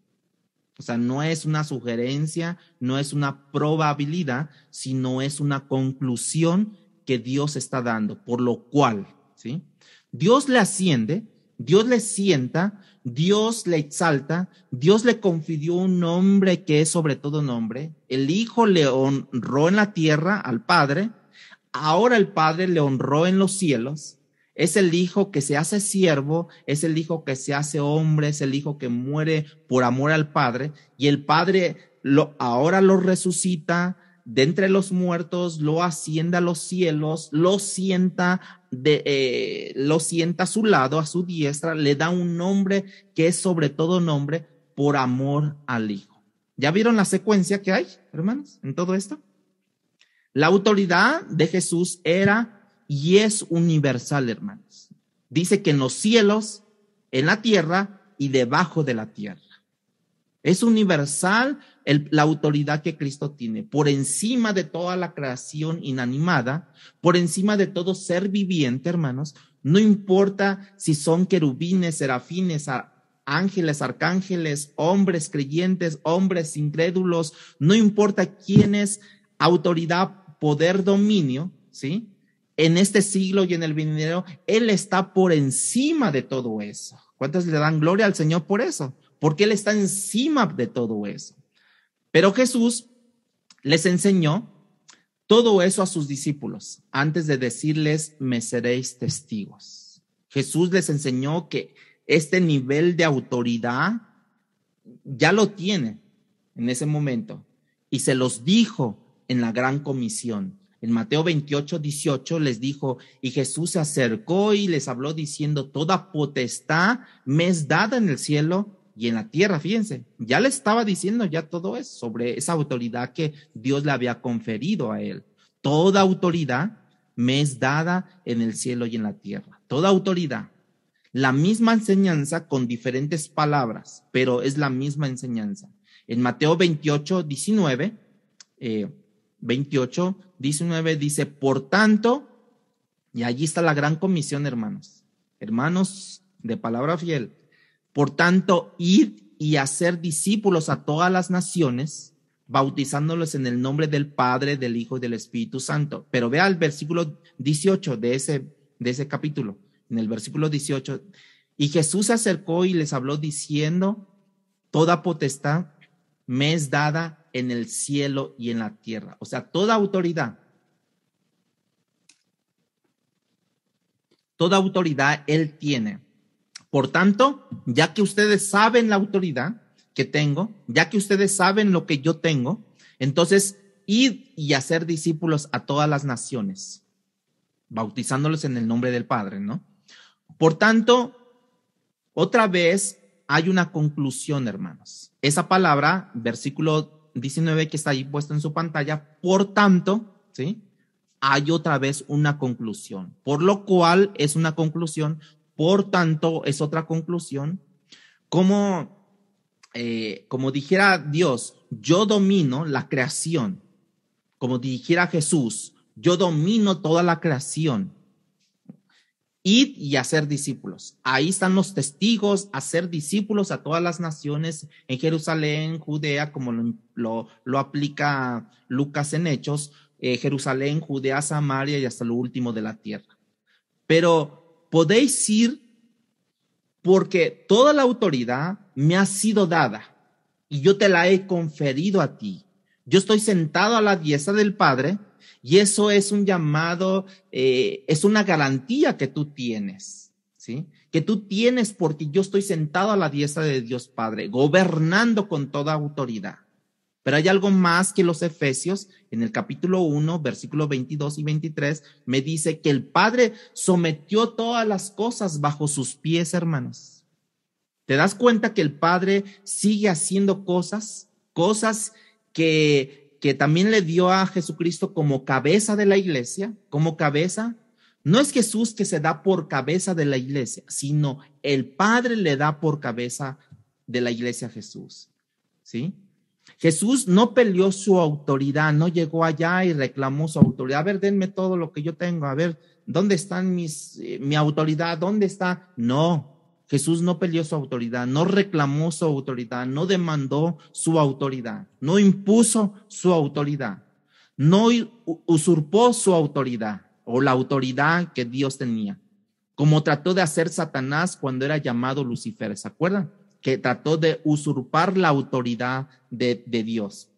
O sea, no es una sugerencia, no es una probabilidad, sino es una conclusión que Dios está dando, por lo cual, ¿sí? Dios le asciende, Dios le sienta, Dios le exalta, Dios le confirió un nombre que es sobre todo nombre, el Hijo le honró en la tierra al Padre, ahora el Padre le honró en los cielos. Es el Hijo que se hace siervo, es el Hijo que se hace hombre, es el Hijo que muere por amor al Padre, y el Padre ahora lo resucita de entre los muertos, lo asciende a los cielos, lo sienta a su lado, a su diestra, le da un nombre que es sobre todo nombre por amor al Hijo. ¿Ya vieron la secuencia que hay, hermanos, en todo esto? La autoridad de Jesús era y es universal, hermanos. Dice que en los cielos, en la tierra y debajo de la tierra. Es universal la autoridad que Cristo tiene, por encima de toda la creación inanimada, por encima de todo ser viviente, hermanos. No importa si son querubines, serafines, ángeles, arcángeles, hombres creyentes, hombres incrédulos, no importa quién es autoridad, poder, dominio, ¿sí? En este siglo y en el venidero, Él está por encima de todo eso. ¿Cuántos le dan gloria al Señor por eso? Porque Él está encima de todo eso. Pero Jesús les enseñó todo eso a sus discípulos antes de decirles, me seréis testigos. Jesús les enseñó que este nivel de autoridad ya lo tiene en ese momento y se los dijo en la gran comisión. En Mateo 28, 18 les dijo, y Jesús se acercó y les habló diciendo, toda potestad me es dada en el cielo y en la tierra. Fíjense, ya le estaba diciendo ya todo eso sobre esa autoridad que Dios le había conferido a él. Toda autoridad me es dada en el cielo y en la tierra. Toda autoridad. La misma enseñanza con diferentes palabras, pero es la misma enseñanza. En Mateo 28, 19, 28, 19 dice, por tanto, y allí está la gran comisión, hermanos de palabra fiel, por tanto, id y hacer discípulos a todas las naciones, bautizándolos en el nombre del Padre, del Hijo y del Espíritu Santo. Pero vea el versículo 18 de ese capítulo. En el versículo 18, y Jesús se acercó y les habló diciendo, toda potestad me es dada en el cielo y en la tierra. O sea, toda autoridad Él tiene. Por tanto, ya que ustedes saben la autoridad que tengo, ya que ustedes saben lo que yo tengo, entonces id y hacer discípulos a todas las naciones, bautizándolos en el nombre del Padre, ¿no? Por tanto, otra vez hay una conclusión, hermanos. Esa palabra, versículo 19 que está ahí puesto en su pantalla, por tanto, ¿sí? Hay otra vez una conclusión. Por lo cual es una conclusión, por tanto es otra conclusión. Como dijera Dios, yo domino la creación. Como dijera Jesús, yo domino toda la creación. Id y hacer discípulos. Ahí están los testigos, hacer discípulos a todas las naciones en Jerusalén, Judea, como lo aplica Lucas en Hechos, Jerusalén, Judea, Samaria y hasta lo último de la tierra. Pero podéis ir porque toda la autoridad me ha sido dada y yo te la he conferido a ti. Yo estoy sentado a la diestra del Padre. Y eso es un llamado, es una garantía que tú tienes, ¿sí? Que tú tienes porque yo estoy sentado a la diestra de Dios Padre, gobernando con toda autoridad. Pero hay algo más que los Efesios, en el capítulo 1, versículos 22 y 23, me dice que el Padre sometió todas las cosas bajo sus pies, hermanos. ¿Te das cuenta que el Padre sigue haciendo cosas que también le dio a Jesucristo como cabeza de la iglesia, como cabeza? No es Jesús que se da por cabeza de la iglesia, sino el Padre le da por cabeza de la iglesia a Jesús, ¿sí? Jesús no peleó su autoridad, no llegó allá y reclamó su autoridad. A ver, denme todo lo que yo tengo, a ver, ¿dónde están mi autoridad? ¿Dónde está? No, Jesús no peleó su autoridad, no reclamó su autoridad, no demandó su autoridad, no impuso su autoridad, no usurpó su autoridad o la autoridad que Dios tenía, como trató de hacer Satanás cuando era llamado Lucifer, ¿se acuerdan? Que trató de usurpar la autoridad de Dios.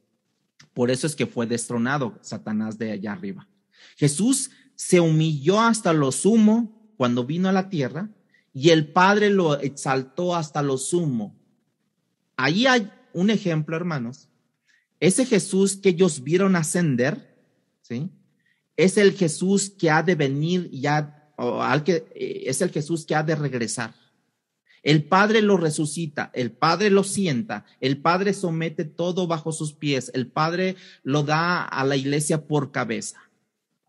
Por eso es que fue destronado Satanás de allá arriba. Jesús se humilló hasta lo sumo cuando vino a la tierra y el Padre lo exaltó hasta lo sumo. Ahí hay un ejemplo, hermanos. Ese Jesús que ellos vieron ascender, ¿sí? Es el Jesús que ha de venir es el Jesús que ha de regresar. El Padre lo resucita, el Padre lo sienta, el Padre somete todo bajo sus pies, el Padre lo da a la iglesia por cabeza.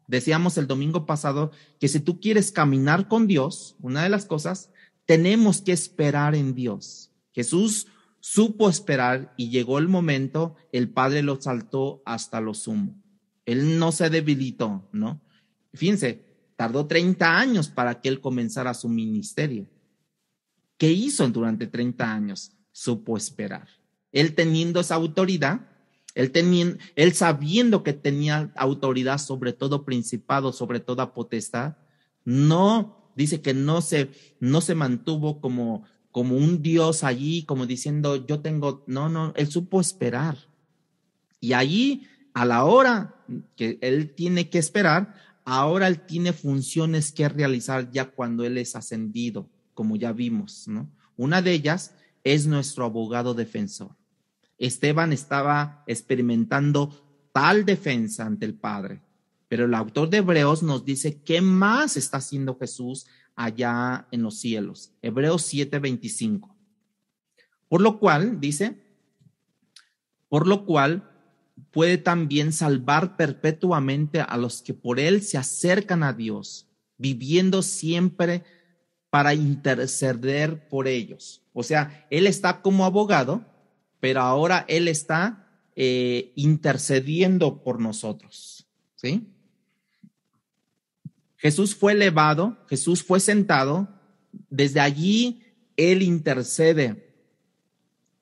Decíamos el domingo pasado que si tú quieres caminar con Dios, una de las cosas, tenemos que esperar en Dios. Jesús supo esperar y llegó el momento, el Padre lo exaltó hasta lo sumo. Él no se debilitó, ¿no? Fíjense, tardó 30 años para que él comenzara su ministerio. ¿Qué hizo durante 30 años? Supo esperar. Él teniendo esa autoridad, él sabiendo que tenía autoridad sobre todo principado, sobre toda potestad, no, dice que no se mantuvo como un Dios allí, como diciendo yo tengo, no, él supo esperar. Y allí, a la hora que él tiene que esperar, ahora él tiene funciones que realizar ya cuando él es ascendido, como ya vimos, ¿no? Una de ellas es nuestro abogado defensor. Esteban estaba experimentando tal defensa ante el Padre, pero el autor de Hebreos nos dice qué más está haciendo Jesús allá en los cielos. Hebreos 7:25. Por lo cual puede también salvar perpetuamente a los que por él se acercan a Dios, viviendo siempre para interceder por ellos. O sea, él está como abogado, pero ahora él está intercediendo por nosotros, ¿sí? Jesús fue elevado, Jesús fue sentado, desde allí él intercede,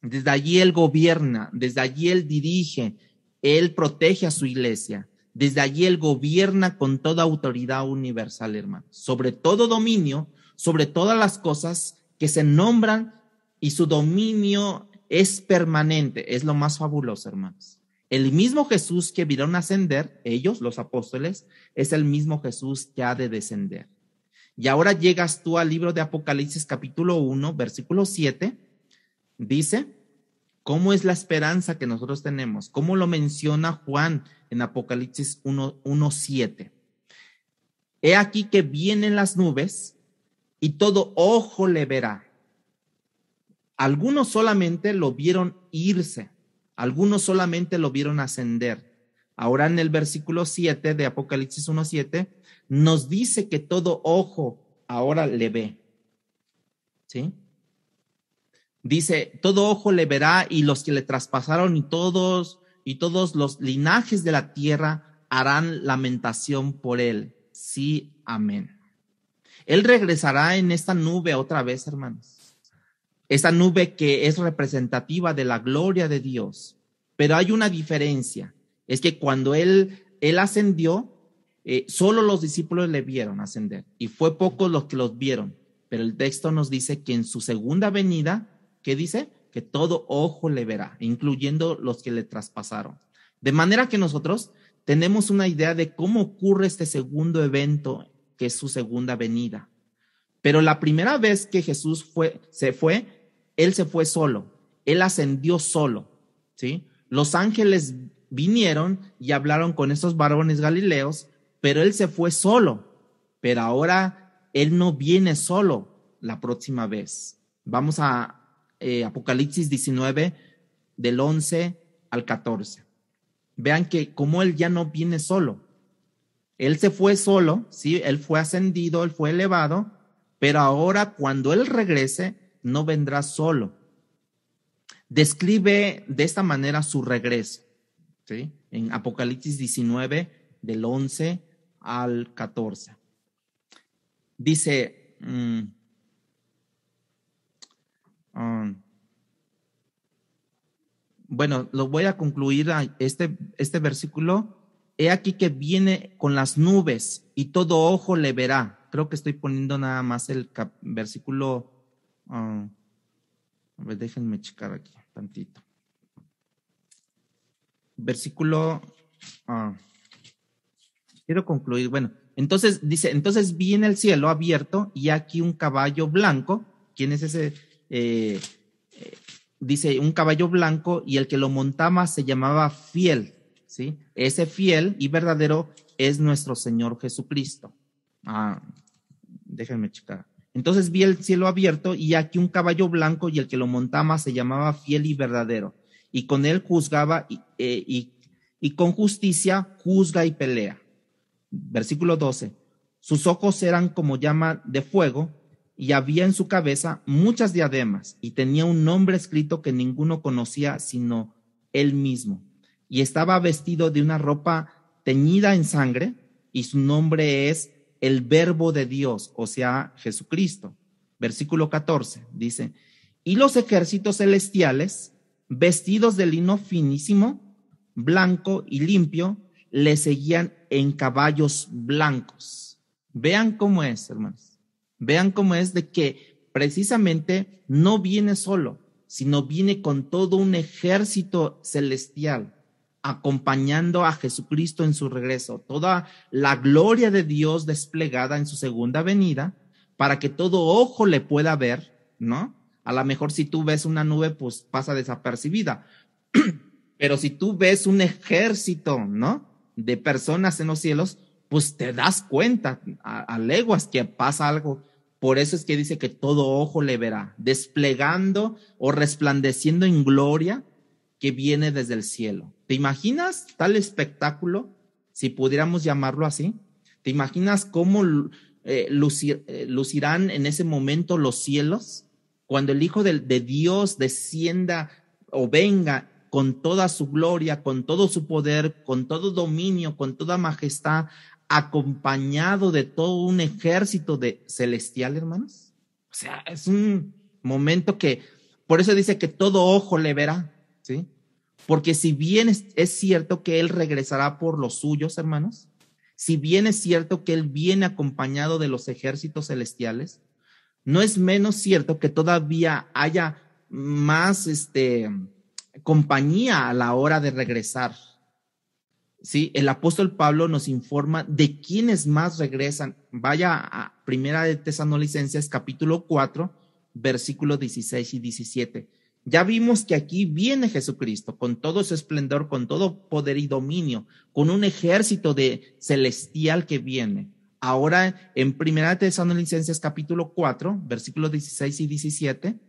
desde allí él gobierna, desde allí él dirige, él protege a su iglesia, desde allí él gobierna con toda autoridad universal, hermanos, sobre todo dominio, sobre todas las cosas que se nombran, y su dominio es permanente. Es lo más fabuloso, hermanos. El mismo Jesús que vieron ascender, ellos, los apóstoles, es el mismo Jesús que ha de descender. Y ahora llegas tú al libro de Apocalipsis capítulo 1, versículo 7, dice, ¿cómo es la esperanza que nosotros tenemos? ¿Cómo lo menciona Juan en Apocalipsis 1:7? He aquí que vienen las nubes y todo ojo le verá. Algunos solamente lo vieron irse, algunos solamente lo vieron ascender. Ahora en el versículo 7 de Apocalipsis 1:7 nos dice que todo ojo ahora le ve, ¿sí? Dice, todo ojo le verá y los que le traspasaron y todos los linajes de la tierra harán lamentación por él. Sí, amén. Él regresará en esta nube otra vez, hermanos. Esta nube que es representativa de la gloria de Dios. Pero hay una diferencia. Es que cuando él ascendió, solo los discípulos le vieron ascender. Y fue pocos los que los vieron. Pero el texto nos dice que en su segunda venida, ¿qué dice? Que todo ojo le verá, incluyendo los que le traspasaron. De manera que nosotros tenemos una idea de cómo ocurre este segundo evento, que es su segunda venida. Pero la primera vez que Jesús se fue, él se fue solo, él ascendió solo, ¿sí? Los ángeles vinieron y hablaron con esos varones galileos, pero él se fue solo. Pero ahora él no viene solo la próxima vez. Vamos a Apocalipsis 19, del 11 al 14. Vean que como él ya no viene solo. Él se fue solo, ¿sí? Él fue ascendido, él fue elevado, pero ahora cuando él regrese, no vendrá solo. Describe de esta manera su regreso, ¿sí? En Apocalipsis 19, del 11 al 14. Dice, bueno, lo voy a concluir a este versículo. He aquí que viene con las nubes y todo ojo le verá. Creo que estoy poniendo nada más el versículo. A ver, déjenme checar aquí tantito. Versículo. Quiero concluir. Bueno, entonces dice: entonces vi en el cielo abierto y aquí un caballo blanco. ¿Quién es ese? Dice un caballo blanco y el que lo montaba se llamaba Fiel. ¿Sí? Ese fiel y verdadero es nuestro Señor Jesucristo. Déjenme checar. Entonces vi el cielo abierto y aquí un caballo blanco y el que lo montaba se llamaba Fiel y verdadero. Y con él juzgaba y con justicia juzga y pelea. Versículo 12. Sus ojos eran como llama de fuego y había en su cabeza muchas diademas y tenía un nombre escrito que ninguno conocía sino él mismo. Y estaba vestido de una ropa teñida en sangre, y su nombre es el Verbo de Dios, o sea, Jesucristo. Versículo 14 dice: y los ejércitos celestiales, vestidos de lino finísimo, blanco y limpio, le seguían en caballos blancos. Vean cómo es, hermanos. Vean cómo es de que precisamente no viene solo, sino viene con todo un ejército celestial, acompañando a Jesucristo en su regreso, toda la gloria de Dios desplegada en su segunda venida, para que todo ojo le pueda ver, ¿no? A lo mejor si tú ves una nube, pues pasa desapercibida, pero si tú ves un ejército, ¿no?, de personas en los cielos, pues te das cuenta a leguas que pasa algo. Por eso es que dice que todo ojo le verá, desplegando o resplandeciendo en gloria que viene desde el cielo. ¿Te imaginas tal espectáculo, si pudiéramos llamarlo así? ¿Te imaginas cómo lucirán en ese momento los cielos cuando el Hijo de Dios descienda o venga con toda su gloria, con todo su poder, con todo dominio, con toda majestad, acompañado de todo un ejército celestial, hermanos? O sea, es un momento que, por eso dice que todo ojo le verá, ¿sí? Porque si bien es cierto que Él regresará por los suyos, hermanos, si bien es cierto que Él viene acompañado de los ejércitos celestiales, no es menos cierto que todavía haya más compañía a la hora de regresar. Sí, el apóstol Pablo nos informa de quiénes más regresan. Vaya a Primera de Tesalonicenses, capítulo 4, versículos 16 y 17. Ya vimos que aquí viene Jesucristo con todo su esplendor, con todo poder y dominio, con un ejército celestial que viene. Ahora, en Primera de Tesalonicenses, capítulo 4, versículos 16 y 17,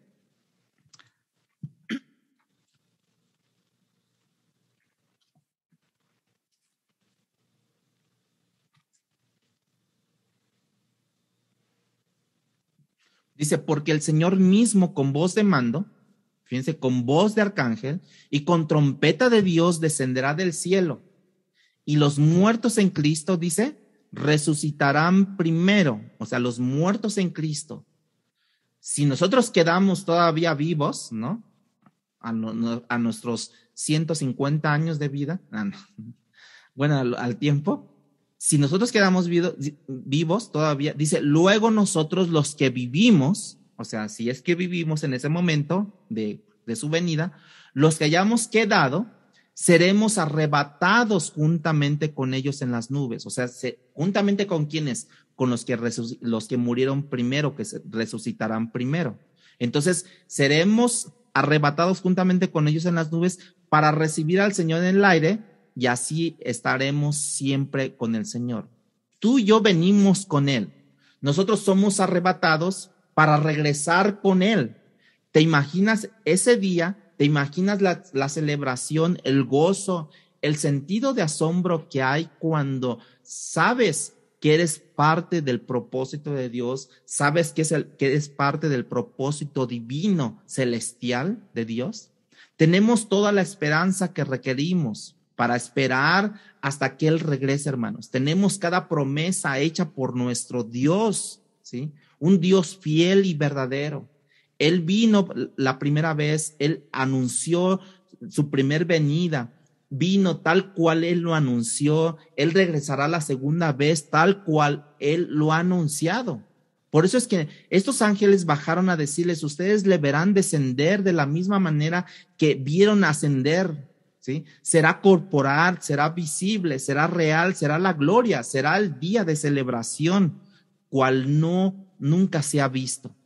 dice: porque el Señor mismo con voz de mando, fíjense, con voz de arcángel y con trompeta de Dios descenderá del cielo, y los muertos en Cristo, dice, resucitarán primero. O sea, los muertos en Cristo. Si nosotros quedamos todavía vivos, ¿no?, a nuestros 150 años de vida, bueno, al tiempo, si nosotros quedamos vivos todavía, dice, luego nosotros los que vivimos, o sea, si es que vivimos en ese momento de su venida, los que hayamos quedado, seremos arrebatados juntamente con ellos en las nubes. O sea, juntamente con quienes, con los que murieron primero, que resucitarán primero. Entonces, seremos arrebatados juntamente con ellos en las nubes para recibir al Señor en el aire, y así estaremos siempre con el Señor. Tú y yo venimos con Él. Nosotros somos arrebatados para regresar con Él. ¿Te imaginas ese día? ¿Te imaginas la celebración, el gozo, el sentido de asombro que hay cuando sabes que eres parte del propósito de Dios, sabes que eres parte del propósito divino, celestial de Dios? Tenemos toda la esperanza que requerimos para esperar hasta que Él regrese, hermanos. Tenemos cada promesa hecha por nuestro Dios, ¿sí? Un Dios fiel y verdadero. Él vino la primera vez, Él anunció su primer venida, vino tal cual Él lo anunció, Él regresará la segunda vez tal cual Él lo ha anunciado. Por eso es que estos ángeles bajaron a decirles, ustedes le verán descender de la misma manera que vieron ascender, ¿sí? Será corporal, será visible, será real, será la gloria, será el día de celebración, cual nunca se ha visto.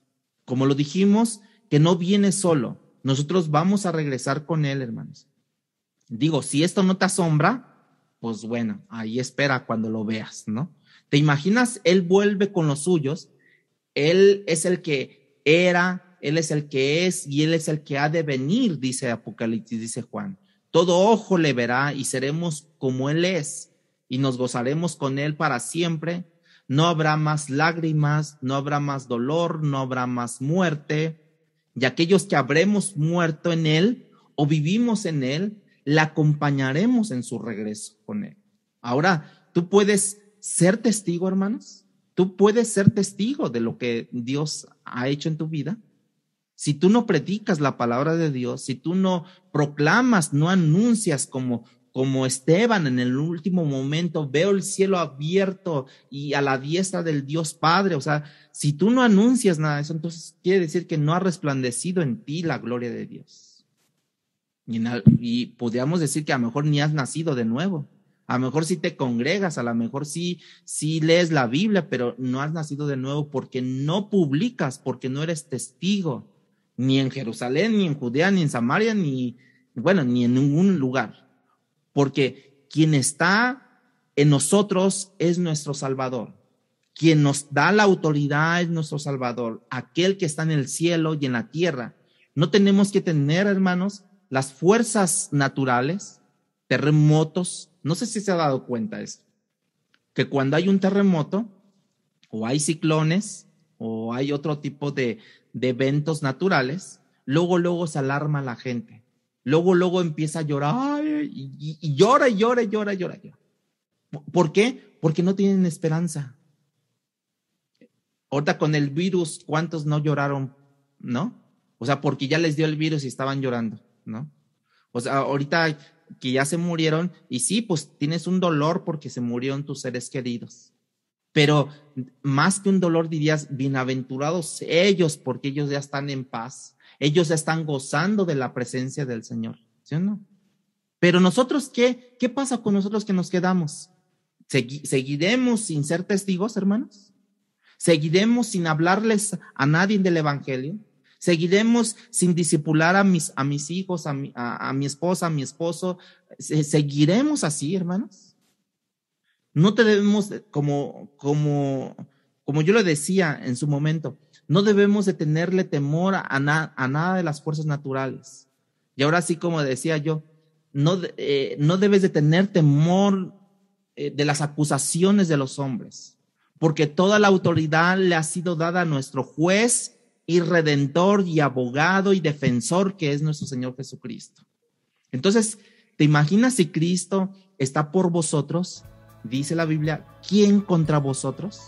Como lo dijimos, que no viene solo. Nosotros vamos a regresar con Él, hermanos. Digo, si esto no te asombra, pues bueno, ahí espera cuando lo veas, ¿no? ¿Te imaginas? Él vuelve con los suyos. Él es el que era, Él es el que es y Él es el que ha de venir, dice Apocalipsis, dice Juan. Todo ojo le verá y seremos como Él es y nos gozaremos con Él para siempre. No habrá más lágrimas, no habrá más dolor, no habrá más muerte. Y aquellos que habremos muerto en Él o vivimos en Él, la acompañaremos en su regreso con Él. Ahora, tú puedes ser testigo, hermanos. Tú puedes ser testigo de lo que Dios ha hecho en tu vida. Si tú no predicas la palabra de Dios, si tú no proclamas, no anuncias como Esteban en el último momento, veo el cielo abierto y a la diestra del Dios Padre. O sea, si tú no anuncias nada de eso, entonces quiere decir que no ha resplandecido en ti la gloria de Dios. Y podríamos decir que a lo mejor ni has nacido de nuevo. A lo mejor sí te congregas, a lo mejor sí lees la Biblia, pero no has nacido de nuevo porque no publicas, porque no eres testigo, ni en Jerusalén, ni en Judea, ni en Samaria, ni en ningún lugar. Porque quien está en nosotros es nuestro Salvador. Quien nos da la autoridad es nuestro Salvador, aquel que está en el cielo y en la tierra. No tenemos que tener, hermanos, las fuerzas naturales, terremotos. No sé si se ha dado cuenta de esto, que cuando hay un terremoto o hay ciclones o hay otro tipo de eventos naturales, luego se alarma la gente. Luego empieza a llorar y llora. ¿Por qué? Porque no tienen esperanza. Ahorita con el virus, ¿cuántos no lloraron? ¿No? O sea, porque ya les dio el virus y estaban llorando, ¿no? O sea, ahorita que ya se murieron, y sí, pues tienes un dolor porque se murieron tus seres queridos. Pero más que un dolor dirías, bienaventurados ellos, porque ellos ya están en paz. Ellos ya están gozando de la presencia del Señor, ¿sí o no? Pero nosotros, ¿qué pasa con nosotros que nos quedamos? ¿Seguiremos sin ser testigos, hermanos? ¿Seguiremos sin hablarles a nadie del evangelio? ¿Seguiremos sin discipular a mis hijos, a mi esposa, a mi esposo? ¿Seguiremos así, hermanos? No te debemos, como yo le decía en su momento, no debemos de tenerle temor a nada de las fuerzas naturales. Y ahora sí, como decía yo, no debes de tener temor de las acusaciones de los hombres, porque toda la autoridad le ha sido dada a nuestro juez y redentor y abogado y defensor, que es nuestro Señor Jesucristo. Entonces, ¿te imaginas si Cristo está por vosotros? Dice la Biblia, ¿quién contra vosotros?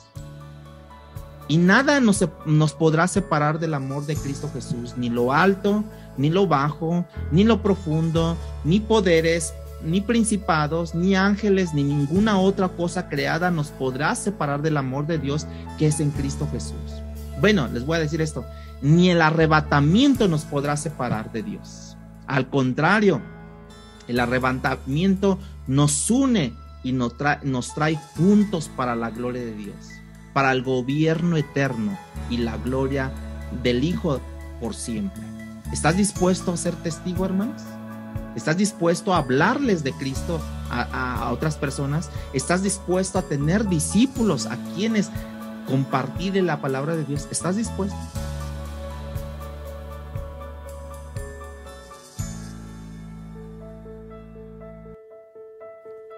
Y nada nos podrá separar del amor de Cristo Jesús, ni lo alto, ni lo bajo, ni lo profundo, ni poderes, ni principados, ni ángeles, ni ninguna otra cosa creada nos podrá separar del amor de Dios que es en Cristo Jesús. Bueno, les voy a decir esto, ni el arrebatamiento nos podrá separar de Dios. Al contrario, el arrebatamiento nos une y nos trae juntos para la gloria de Dios, para el gobierno eterno y la gloria del Hijo por siempre. ¿Estás dispuesto a ser testigo, hermanos? ¿Estás dispuesto a hablarles de Cristo a otras personas? ¿Estás dispuesto a tener discípulos a quienes compartir la palabra de Dios? ¿Estás dispuesto?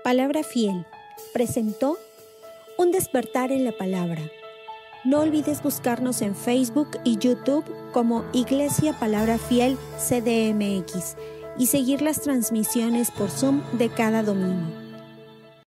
Palabra Fiel presentó Un despertar en la palabra. No olvides buscarnos en Facebook y YouTube como Iglesia Palabra Fiel CDMX y seguir las transmisiones por Zoom de cada domingo.